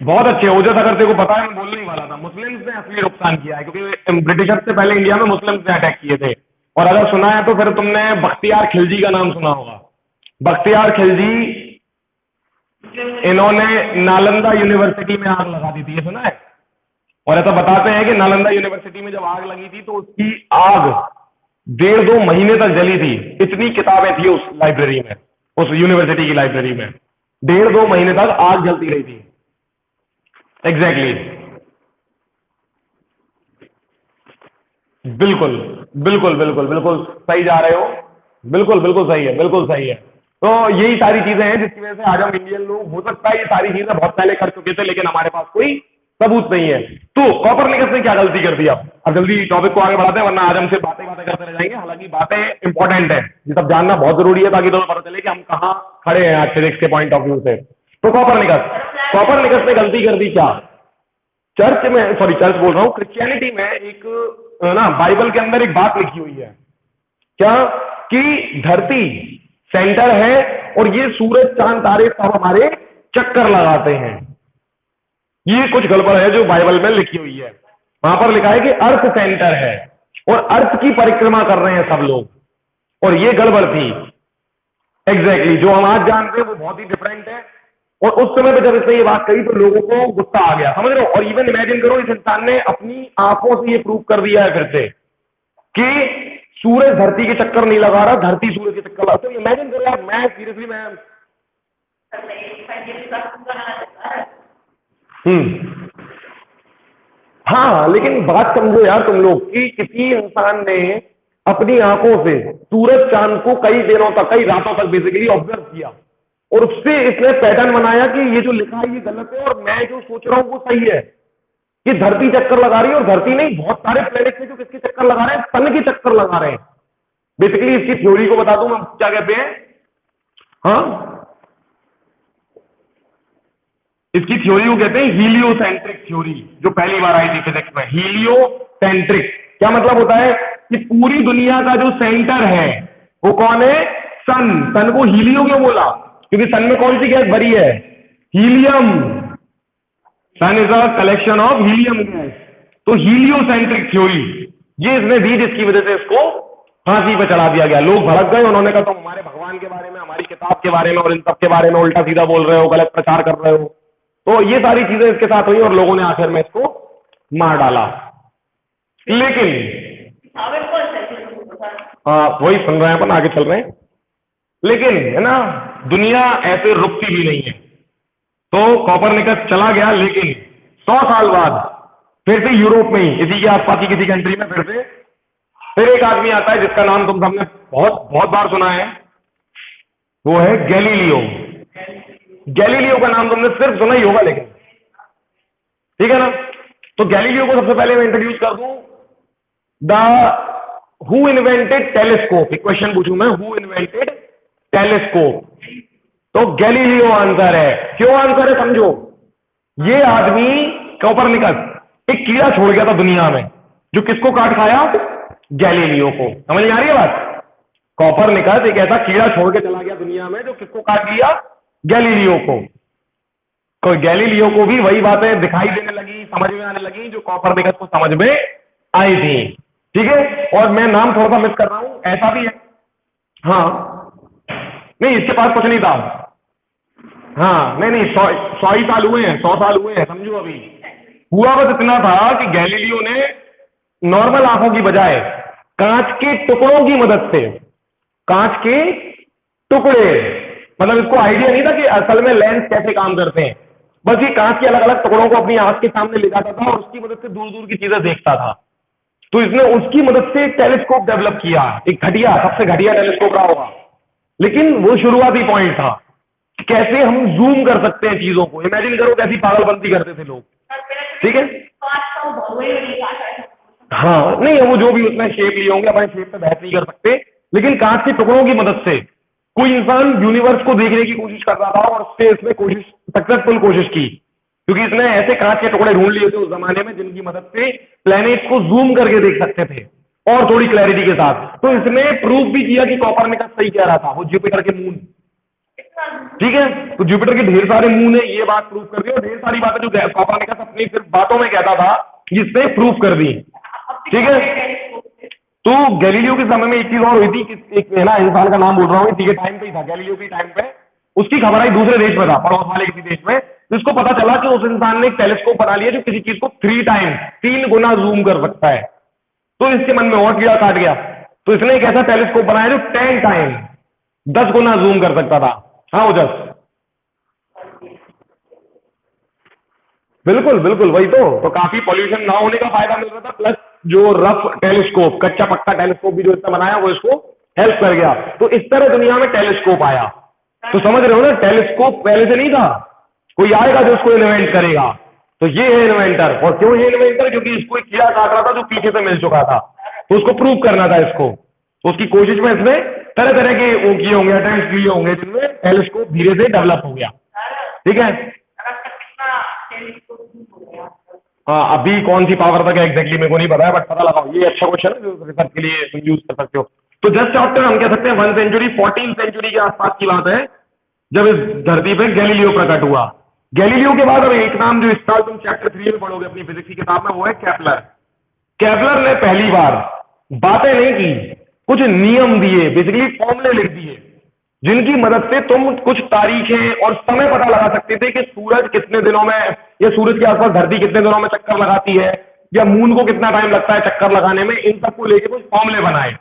बहुत अच्छे। ओजस, अगर तेरे को पता है, मैं बोलने ही वाला था, मुस्लिम्स ने असली नुकसान किया है, क्योंकि ब्रिटिशर्स से पहले इंडिया में मुस्लिम्स ने अटैक किए थे। और अगर सुना है तो फिर तुमने बख्तियार खिलजी का नाम सुना होगा। बख्तियार खिलजी, इन्होंने नालंदा यूनिवर्सिटी में आग लगा दी थी, ये सुना है? और ऐसा बताते हैं कि नालंदा यूनिवर्सिटी में जब आग लगी थी, तो उसकी आग 1.5-2 महीने तक जली थी। इतनी किताबें थी उस लाइब्रेरी में, उस यूनिवर्सिटी की लाइब्रेरी में 1.5-2 महीने तक आग जलती रही थी। Exactly exactly. बिल्कुल बिल्कुल बिल्कुल बिल्कुल सही जा रहे हो, बिल्कुल बिल्कुल सही है, बिल्कुल सही है। तो यही सारी चीजें हैं जिसकी वजह से आज हम इंडियन लोग, हो सकता है ये सारी चीजें बहुत पहले कर चुके थे, लेकिन हमारे पास कोई सबूत नहीं है। तो कॉपरनिकस ने क्या गलती कर दी? अब जल्दी टॉपिक को आगे बढ़ाते हैं, वरना आज हम सिर्फ बातें बातें करते रह जाएंगे। हालांकि बातें इंपॉर्टेंट है, ये सब जानना बहुत जरूरी है, ताकि तुम्हें पता चले कि हम कहाँ खड़े हैं आज फिजिक्स के पॉइंट ऑफ व्यू से। तो कॉपरनिकस ने गलती कर दी क्या? चर्च में, सॉरी चर्च बोल रहा हूं, क्रिश्चियनिटी में एक ना, बाइबल के अंदर एक बात लिखी हुई है, क्या कि धरती सेंटर है, और ये सूरज चांद तारे सब हमारे चक्कर लगाते हैं। ये कुछ गड़बड़ है जो बाइबल में लिखी हुई है। वहां पर लिखा है कि अर्थ सेंटर है, और अर्थ की परिक्रमा कर रहे हैं सब लोग, और ये गड़बड़ थी। एग्जैक्टली जो हम आज जानते हैं वो बहुत ही डिफरेंट है। और उस समय पे जब इसने ये बात कही, तो लोगों को गुस्सा आ गया, समझ रहे हो? और इवन इमेजिन करो, इस इंसान ने अपनी आंखों से ये प्रूव कर दिया है फिर से कि सूरज धरती के चक्कर नहीं लगा रहा, धरती सूरज के चक्कर लगा। तो इमेजिन करो यार, मैं सीरियसली मैं हम्म, हाँ, लेकिन बात समझो यार तुम लोग, कि किसी इंसान ने अपनी आंखों से सूरज चांद को कई दिनों तक, कई रातों तक बेसिकली ऑब्जर्व किया, और उससे इसने पैटर्न बनाया कि ये जो लिखा है ये गलत है, और मैं जो सोच रहा हूं वो सही है, कि धरती चक्कर लगा रही है। और धरती नहीं, बहुत सारे प्लेनेट है जो किसके चक्कर लगा रहे हैं, सन के चक्कर लगा रहे हैं। बेसिकली इसकी थ्योरी को बता दूं मैं, क्या कहते हैं? हाँ, इसकी थ्योरी को कहते हैं हीलियोसेंट्रिक थ्योरी, जो पहली बार आई थी फिजिक्स में। हीलियोसेंट्रिक क्या मतलब होता है? कि पूरी दुनिया का जो सेंटर है वो कौन है? सन, सन को हीलियो क्यों बोला? क्योंकि सन में कौन सी गैस भरी है? Helium. Sun is a collection of helium gas. तो हीलियोसेंट्रिक थ्योरी ये इसने दी, जिसकी वजह से इसको फांसी पे चढ़ा दिया गया। लोग भड़क गए, उन्होंने कहा तुम हमारे भगवान के बारे में, हमारी किताब के बारे में और इन सब के बारे में उल्टा सीधा बोल रहे हो, गलत प्रचार कर रहे हो। तो ये सारी चीजें इसके साथ हुई और लोगों ने आखिर में इसको मार डाला। लेकिन वही सुन रहे हैं अपन, आगे चल रहे हैं। लेकिन है ना, दुनिया ऐसे रुकती भी नहीं है। तो कॉपरनिकस चला गया, लेकिन 100 साल बाद फिर से यूरोप में ही, इसी के आसपास की किसी कंट्री में फिर एक आदमी आता है जिसका नाम तुम सबने बहुत बहुत बार सुना है, वो है गैलीलियो। गैलीलियो का नाम तुमने सिर्फ सुना ही होगा, लेकिन ठीक है ना। तो गैलीलियो को सबसे पहले मैं इंट्रोड्यूस कर दूं। द हु इन्वेंटेड टेलीस्कोप, एक क्वेश्चन पूछूं मैं, हु इन्वेंटेड टेलीस्कोप? तो गैलीलियो आंसर है। क्यों आंसर है समझो। ये आदमी कोपरनिकस एक कीड़ा छोड़ गया था दुनिया में, जो किसको काट खाया? गैलीलियो को। समझ में आ रही है बात? कोपरनिकस एक ऐसा कीड़ा छोड़ के चला गया दुनिया में जो किसको काट लिया? गैलीलियो को। तो गैलीलियो को भी वही बातें दिखाई देने लगी, समझ में आने लगी जो कोपरनिकस को समझ में आई थी। ठीक है, और मैं नाम थोड़ा सा मिस कर रहा हूं, ऐसा भी है। हाँ नहीं, इसके पास कुछ नहीं था। हाँ नहीं, 100 ही साल हुए हैं, 100 साल हुए हैं, समझो। अभी हुआ बस इतना था कि गैलीलियो ने नॉर्मल आंखों की बजाय कांच के टुकड़ों की मदद से, कांच के टुकड़े, मतलब इसको आइडिया नहीं था कि असल में लेंस कैसे काम करते हैं, बस ये कांच के अलग अलग टुकड़ों को अपनी आंख के सामने ले जाता था और उसकी मदद से दूर दूर की चीजें देखता था। तो इसने उसकी मदद से एक टेलीस्कोप डेवलप किया, एक घटिया, सबसे घटिया टेलीस्कोप रहा होगा, लेकिन वो शुरुआती पॉइंट था। कैसे हम जूम कर सकते हैं चीजों को। इमेजिन करो कैसी पागलपंती करते थे लोग। ठीक है, हाँ नहीं, वो जो भी उसने शेप लिए होंगे, अपने शेप पे बहस नहीं कर सकते, लेकिन कांच के टुकड़ों की मदद से कोई इंसान यूनिवर्स को देखने की कोशिश कर रहा था और उससे इसने कोशिश, सक्सेसफुल कोशिश की, क्योंकि इसने ऐसे कांच के टुकड़े ढूंढ लिए थे उस जमाने में जिनकी मदद से प्लैनेट को जूम करके देख सकते थे और थोड़ी क्लैरिटी के साथ। तो इसने प्रूव भी किया कि कोपरनिकस सही कह रहा था, वो जुपिटर के मून। ठीक है, तो जुपिटर के ढेर सारे मून है, ये बात प्रूव कर दी, और ढेर सारी बातें जो कोपरनिकस अपनी सिर्फ बातों में कहता था, जिससे प्रूव कर दी। ठीक है, तो गैलीलियो के समय में एक चीज और हुई थी कि एक है ना, इंसान का नाम बोल रहा हूँ, इसी के टाइम पे ही था, गैलीलियो के टाइम पे उसकी खबर आई दूसरे देश में था, पड़ोस वाले किसी देश में, तो इसको पता चला कि उस इंसान ने एक टेलीस्कोप बना लिया जो किसी चीज को 3 गुना जूम कर सकता है। तो इसके मन में और कीड़ा काट गया, तो इसने एक ऐसा टेलीस्कोप बनाया जो 10 गुना जूम कर सकता था। हाँ ओजस, बिल्कुल बिल्कुल, वही तो काफी पॉल्यूशन ना होने का फायदा मिल रहा था, प्लस जो रफ टेलीस्कोप, कच्चा पक्का टेलीस्कोप भी जो इसने बनाया वो इसको हेल्प कर गया। तो इस तरह दुनिया में टेलीस्कोप आया। तो समझ रहे हो ना, टेलीस्कोप पहले से नहीं था, कोई आएगा जो उसको इन्वेंट करेगा। तो ये है इन्वेंटर। और क्यों ये इन्वेंटर? क्योंकि इसको एक कीड़ा काट रहा था जो पीछे से मिल चुका था, तो उसको प्रूव करना था इसको। तो उसकी कोशिश में इसने तरह तरह के वो किए होंगे, अटेम्प्ट किए होंगे, जिनमें टेलीस्कोप धीरे से डेवलप हो गया। ठीक है, हाँ अभी कौन सी पावर तक है एग्जैक्टली मेरे को नहीं पता है, बट पता लगाओ, ये अच्छा क्वेश्चन है जो रिसर्च के लिए तुम यूज कर सकते हो। तो जस्ट आफ्टर हम कह सकते हैं 1 सेंचुरी, 14 सेंचुरी के आसपास की बात है, जब इस धरती पे गैलीलियो प्रकट हुआ। गैलीलियो के बाद अब एक नाम जो इस साल तुम चैप्टर 3 में पढ़ोगे अपनी फिजिक्स की किताब में, वो है केपलर। केपलर ने पहली बार बातें नहीं की, कुछ नियम दिए, बेसिकली फॉर्मूले लिख दिए, जिनकी मदद से तुम कुछ तारीखें और समय पता लगा सकते थे कि सूरज कितने दिनों में, या सूरज के आसपास धरती कितने दिनों में चक्कर लगाती है, या मून को कितना टाइम लगता है चक्कर लगाने में। इन सबको लेके कुछ फॉर्मूले बनाए।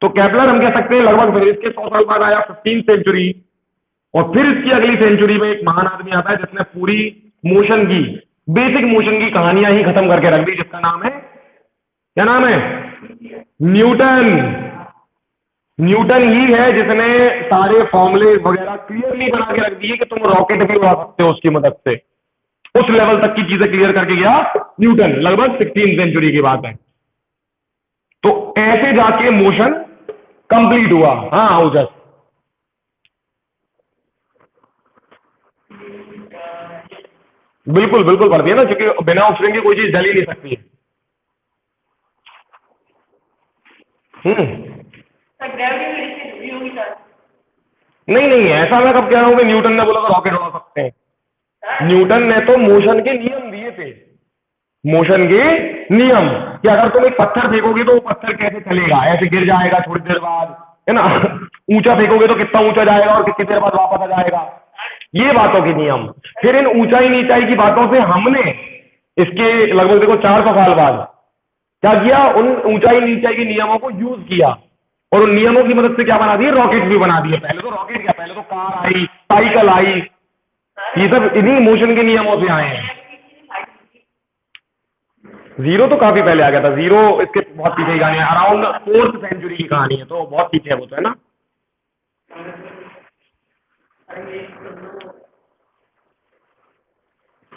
तो केपलर हम कह सकते हैं लगभग फिर इसके 100 साल बाद आया 15 सेंचुरी, और फिर इसकी अगली सेंचुरी में एक महान आदमी आता है जिसने पूरी मोशन की, बेसिक मोशन की कहानियां ही खत्म करके रख दी, जिसका नाम है, क्या नाम है? न्यूटन। न्यूटन ही है जिसने सारे फॉर्मूले वगैरह क्लियरली बना के रख दिए कि तुम रॉकेट भी उड़ा सकते हो उसकी मदद से। उस लेवल तक की चीजें क्लियर करके गया न्यूटन, लगभग 16 सेंचुरी की बात है। तो ऐसे जाके मोशन कंप्लीट हुआ। हाँ ओजस, बिल्कुल बिल्कुल पढ़ती है ना, क्योंकि बिना ऑक्सीजन की कोई चीज जल ही नहीं सकती है। हम्म, नहीं नहीं, ऐसा मैं कब कह रहा हूं कि न्यूटन ने बोला तो रॉकेट उड़ा सकते हैं। न्यूटन ने तो मोशन के नियम दिए थे, मोशन के नियम, कि अगर तुम एक पत्थर फेंकोगे तो वो पत्थर कैसे चलेगा, ऐसे गिर जाएगा थोड़ी देर बाद, है ना। ऊंचा फेंकोगे तो कितना ऊंचा जाएगा और कितनी देर बाद वापस आ जाएगा, ये बातों के नियम। फिर इन ऊंचाई नीचाई की बातों से हमने इसके लगभग देखो 400 साल बाद क्या किया, उन ऊंचाई नीचाई के नियमों को यूज किया और उन नियमों की मदद से क्या बना दिए, रॉकेट भी बना दिए। पहले तो रॉकेट क्या, पहले तो कार आई, साइकिल आई, ये सब इन्हीं मोशन के नियमों से आए हैं। जीरो तो काफी पहले आ गया था, जीरो इसके बहुत पीछे की कहानी है, अराउंड 4th सेंचुरी की कहानी है, तो बहुत पीछे है वो तो, है ना।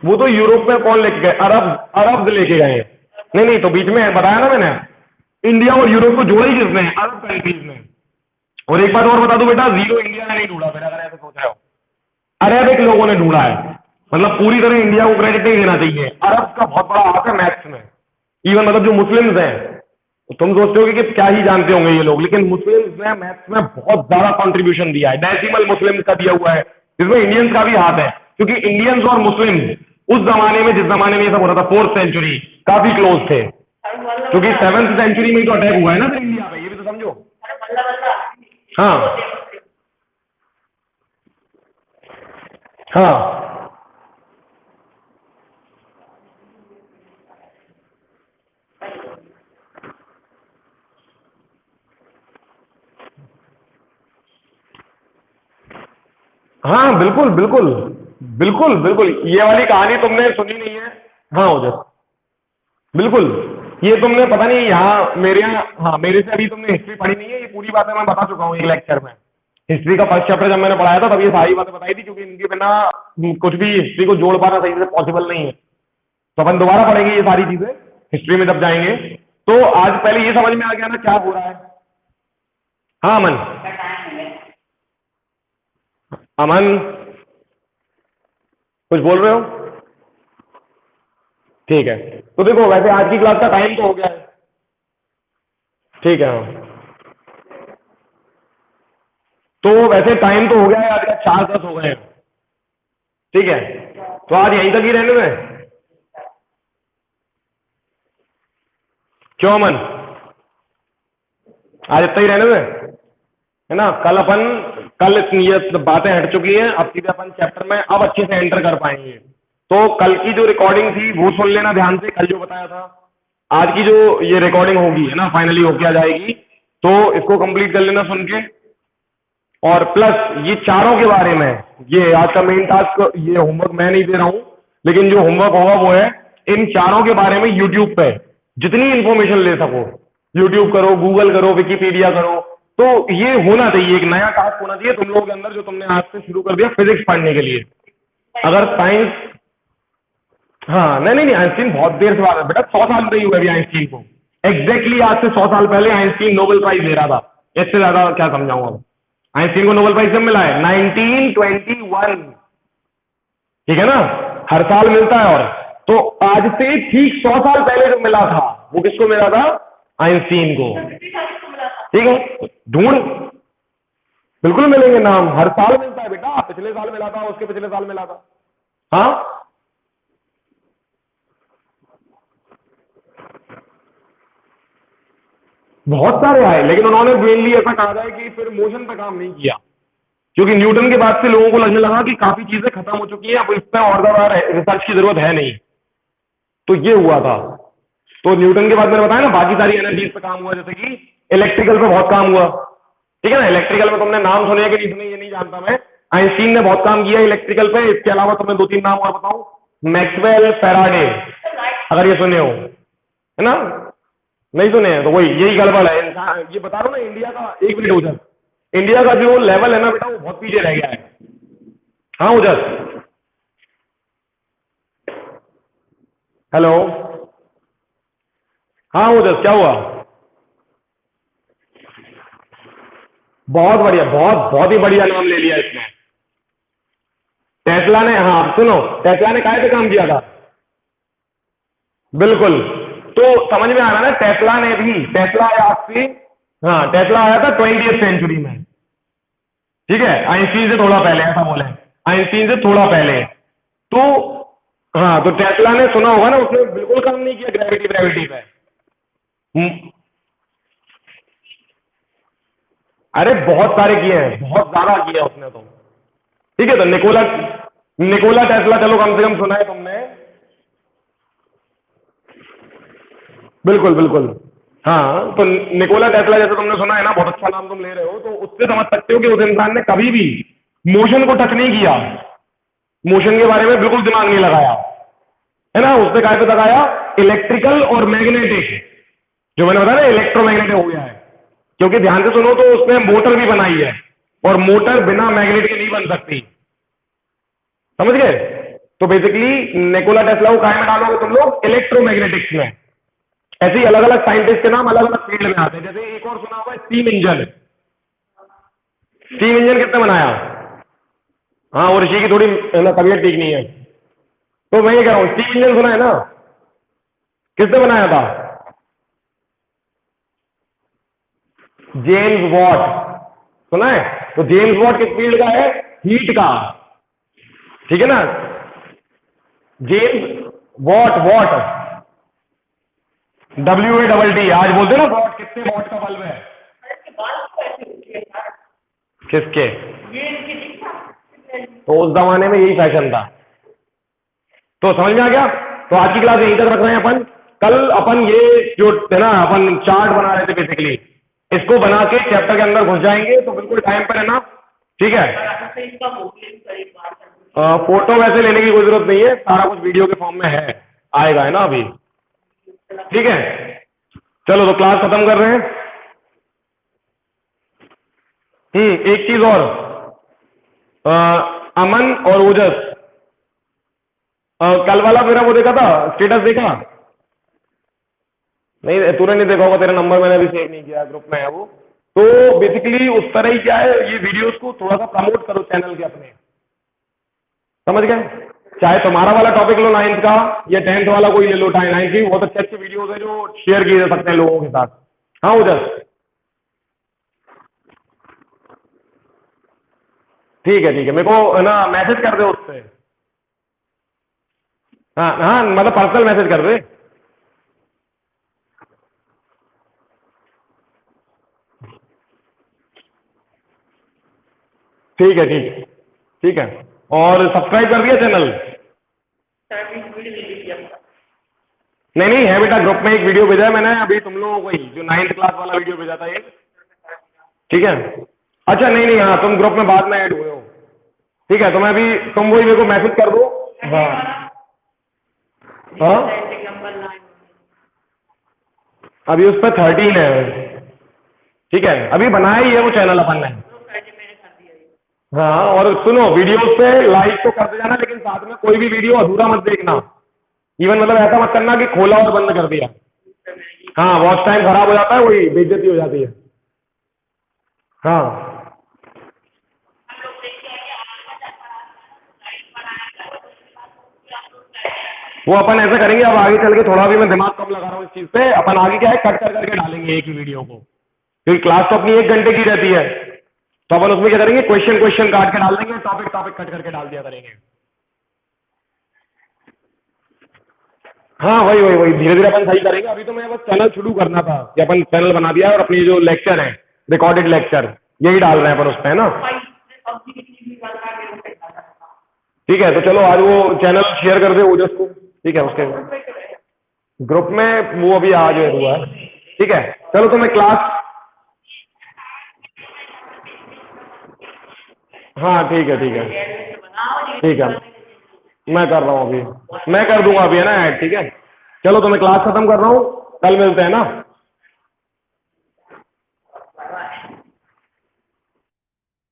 वो तो यूरोप में कौन लेके गए, अरब, अरब लेके गए। नहीं नहीं, तो बीच में बताया ना मैंने, इंडिया और यूरोप को जोड़ा ही किसने, अरब कंट्रीज ने। और एक बात और बता दूं बेटा, जीरो इंडिया ने नहीं ढूंढा, फिर अगर ऐसे सोच रहे हो, अरबिक लोगों ने ढूंढा है। मतलब पूरी तरह इंडिया को क्रेडिट नहीं देना चाहिए, अरब का बहुत बड़ा हाथ है मैथ्स में। इवन मतलब जो मुस्लिम्स हैं, तो तुम सोचते हो कि क्या ही जानते होंगे ये लोग, लेकिन मुस्लिम्स ने मैथ्स में बहुत ज्यादा कंट्रीब्यूशन दिया है। डेसिमल मुस्लिम्स का दिया हुआ है, जिसमें इंडियंस का भी हाथ है, क्योंकि इंडियंस और मुस्लिम्स उस जमाने में, जिस जमाने में ये सब हो रहा था, 4th सेंचुरी, काफी क्लोज थे। क्योंकि 7th सेंचुरी में ही तो अटैक हुआ है ना फिर इंडिया पे, ये भी तो समझो। हाँ हाँ हाँ, बिल्कुल बिल्कुल बिल्कुल बिल्कुल, ये वाली कहानी तुमने सुनी नहीं है। हाँ उधर, बिल्कुल, ये तुमने पता नहीं यहाँ मेरे यहाँ, हाँ मेरे से अभी तुमने हिस्ट्री पढ़ी नहीं है, ये पूरी बातें मैं बता चुका हूँ एक लेक्चर में। हिस्ट्री का फर्स्ट चैप्टर जब मैंने पढ़ाया था तब ये सारी बातें बताई थी, क्योंकि इनके बिना कुछ भी हिस्ट्री को जोड़ पाना सही से पॉसिबल नहीं है। तो अपन दोबारा पढ़ेंगे ये सारी चीजें हिस्ट्री में जब जाएंगे। तो आज पहले ये समझ में आ गया ना क्या हो रहा है। हाँ अमन, अमन कुछ बोल रहे हो? ठीक है, तो देखो वैसे आज की क्लास का टाइम तो हो गया है, ठीक है हाँ। तो वैसे टाइम तो हो गया है, आज का 4:10 हो गए हैं, ठीक है। तो आज यहीं तक ही रहने में, क्यों अमन, आज इतना ही रहने में, है ना। कल अपन, कल ये बातें हट चुकी हैं, अब सीधे अपन चैप्टर में अब अच्छे से एंटर कर पाएंगे। तो कल की जो रिकॉर्डिंग थी वो सुन लेना ध्यान से, कल जो बताया था। आज की जो ये रिकॉर्डिंग होगी, है ना, फाइनली होके आ जाएगी, तो इसको कंप्लीट कर लेना सुन के। और प्लस ये चारों के बारे में, ये आज का मेन टास्क, ये होमवर्क मैं नहीं दे रहा हूं, लेकिन जो होमवर्क होगा वो है इन चारों के बारे में यूट्यूब पे जितनी इंफॉर्मेशन ले सको, यूट्यूब करो, गूगल करो, विकीपीडिया करो। तो ये होना चाहिए, एक नया टास्क होना चाहिए तुम लोगों के अंदर, जो तुमने आज से शुरू कर दिया फिजिक्स पढ़ने के लिए। अगर साइंस, हाँ नहीं नहीं नहीं, आइंस्टीन बहुत देर से बात है बेटा, 100 साल नहीं हुए अभी आइंस्टीन को। एग्जैक्टली आज से 100 साल पहले आइंस्टीन नोबेल प्राइज ले रहा था। इससे ज्यादा क्या समझाऊं अब। आइंस्टीन को नोबेल प्राइज कब मिला है? 1921, ठीक है ना, हर साल मिलता है। और तो आज से ठीक 100 साल पहले जो मिला था वो किसको मिला था? आइंस्टीन को, ठीक है। ढूंढ, बिल्कुल मिलेंगे नाम, हर साल मिलता है बेटा, पिछले साल मिला था, उसके पिछले साल मिला था। हाँ बहुत सारे आए, लेकिन उन्होंने मेनली ऐसा कहा जाए कि फिर मोशन पे काम नहीं किया, क्योंकि न्यूटन के बाद से लोगों को लगने लगा कि काफी चीजें खत्म हो चुकी हैं, अब इस पर और ज्यादा रिसर्च की जरूरत है नहीं। तो ये हुआ था। तो न्यूटन के बाद मैंने बताया ना बाकी सारी एनर्जीज पे काम हुआ, जैसे कि इलेक्ट्रिकल पे बहुत काम हुआ, ठीक है ना। इलेक्ट्रिकल में तुमने नाम सुने कि नहीं सुने ये नहीं जानता मैं, आइंस्टीन ने बहुत काम किया इलेक्ट्रिकल पे। इसके अलावा तुम्हें 2-3 नाम और बताऊं, मैक्सवेल, फैराडे, अगर ये सुने हो, है ना। नहीं सुने हैं तो वही, यही गड़बड़ है इंसान, ये बता रहा हूं ना इंडिया का। एक मिनट उधर, इंडिया का जो लेवल है ना बेटा वो बहुत पीछे रह गया है। हाँ उधर, हेलो, हाँ उधर क्या हुआ? बहुत बढ़िया, बहुत बहुत ही बढ़िया नाम ले लिया इसने। टेस्ला ने, हाँ सुनो, टेस्ला ने काहे पे काम किया था? बिल्कुल, तो समझ में आ रहा है ना, टेस्ला ने भी, टेस्ला आया आपसे, हाँ टेस्ला आया था 20th सेंचुरी में, ठीक है, आइंस्टीन से थोड़ा पहले, ऐसा बोले, आइंस्टीन से थोड़ा पहले। तो हाँ, तो टेस्ला ने सुना होगा ना, उसने बिल्कुल काम नहीं किया ग्रेविटी ग्रेविटी पे। अरे बहुत सारे किए हैं, बहुत ज्यादा किया उसने तो। ठीक है, तो निकोला निकोला टेस्ला, चलो कम से कम सुना है तुमने। बिल्कुल बिल्कुल। हाँ, तो निकोला टेस्ला जैसे तुमने सुना है ना, बहुत अच्छा नाम तुम ले रहे हो, तो उससे समझ सकते हो कि उस इंसान ने कभी भी मोशन को टच नहीं किया, मोशन के बारे में बिल्कुल दिमाग नहीं लगाया, है ना। उसने काय पे लगाया, इलेक्ट्रिकल और मैग्नेटिक, जो मैंने बताया ना इलेक्ट्रोमैग्नेटिक हो गया है। क्योंकि ध्यान से सुनो, तो उसने मोटर भी बनाई है, और मोटर बिना मैग्नेट के नहीं बन सकती, समझ गए। तो बेसिकली निकोला टेस्ला को काय में डालोगे तुम लोग, इलेक्ट्रोमैग्नेटिक्स में। ऐसे ही अलग अलग साइंटिस्ट के नाम अलग अलग फील्ड में आते हैं। जैसे एक और सुना हुआ स्टीम इंजन, स्टीम इंजन किसने बनाया? हाँ, वो ऋषि की थोड़ी तबीयत ठीक नहीं है, तो मैं ये कह रहा हूँ, स्टीम इंजन सुना है ना, किसने बनाया था? जेम्स वॉट, सुना है? तो जेम्स वॉट किस फील्ड का है? हीट का, ठीक है ना। जेम्स वॉट, वॉट WATT, आज बोलते ना वॉट, कितने वॉट का बल्ब है? किसके? तो उस जमाने में यही फैशन था। तो समझ में आ गया। तो आज की क्लास यहीं तक रख रहे हैं अपन। कल अपन ये जो है ना, अपन चार्ट बना रहे थे बेसिकली, इसको बना के चैप्टर के अंदर घुस जाएंगे, तो बिल्कुल टाइम पर है ना, ठीक है। फोटो वैसे लेने की कोई जरूरत नहीं है, सारा कुछ वीडियो के फॉर्म में है, आएगा, है ना अभी, ठीक है। चलो, तो क्लास खत्म कर रहे हैं। एक चीज और, अमन और ओजस, कल वाला मेरा वो देखा था, स्टेटस देखा? नहीं, तूने नहीं देखा होगा, तेरा नंबर मैंने अभी सेव नहीं किया, ग्रुप में है वो। तो बेसिकली उस तरह ही क्या है, ये वीडियोस को थोड़ा सा प्रमोट करो चैनल के अपने, समझ गए। चाहे तुम्हारा वाला टॉपिक लो 9th का, या 10th वाला कोई ले लो, 9th की बहुत अच्छे अच्छे वीडियोस है जो शेयर किए जा सकते हैं लोगों के साथ। हाँ उधर, ठीक है, ठीक है, मेरे को है ना मैसेज कर दे उससे। हाँ हाँ, मतलब पर्सनल मैसेज कर दे। ठीक है, ठीक है, ठीक है। और सब्सक्राइब कर दिया चैनल? नहीं नहीं, है बेटा, ग्रुप में एक वीडियो भेजा है मैंने अभी तुम लोगों को ही, जो 9th क्लास वाला वीडियो भेजा था ये, ठीक है। अच्छा, नहीं नहीं, हाँ तुम ग्रुप में बाद में ऐड हुए हो, ठीक है। तो मैं अभी, तुम वही मेरे को मैसेज कर दो। हाँ हाँ, अभी उस पर 13 है, ठीक है, अभी बनाया ही है वो चैनल अपन ने। हाँ, और सुनो, वीडियोस पे लाइक तो करते जाना, लेकिन साथ में कोई भी वीडियो अधूरा मत देखना। इवन मतलब ऐसा मत करना कि खोला और बंद कर दिया। हाँ, वॉच टाइम खराब हो जाता है, वही बेइज्जती हो जाती है। हाँ, वो अपन ऐसा करेंगे, अब आगे चल के थोड़ा भी मैं दिमाग कम लगा रहा हूँ इस चीज पे, अपन आगे क्या है, कट कर करके डालेंगे एक ही वीडियो को, क्योंकि क्लास तो अपनी 1 घंटे की रहती है। तो अपन उसमें क्या करेंगे, क्वेश्चन क्वेश्चन काट के डाल देंगे, टॉपिक टॉपिक कट करके डाल दिया करेंगे। हाँ, वही वही वही, धीरे धीरे अपन सही करेंगे। अभी तो मैं बस चैनल शुरू करना था, कि अपन चैनल बना दिया है, और अपनी जो लेक्चर है, रिकॉर्डेड लेक्चर, यही डाल रहे हैं अपन उस पर, है ना। ठीक है, तो चलो आज वो चैनल शेयर कर दे ओजस को, ठीक है, उसके ग्रुप में, वो अभी आज हुआ है, ठीक है। चलो, तो मैं क्लास, हाँ ठीक है, ठीक है, ठीक है, मैं कर रहा हूँ अभी, मैं कर दूंगा अभी, है ना ऐड, ठीक है। चलो, तो मैं क्लास खत्म कर रहा हूँ, कल मिलते हैं ना।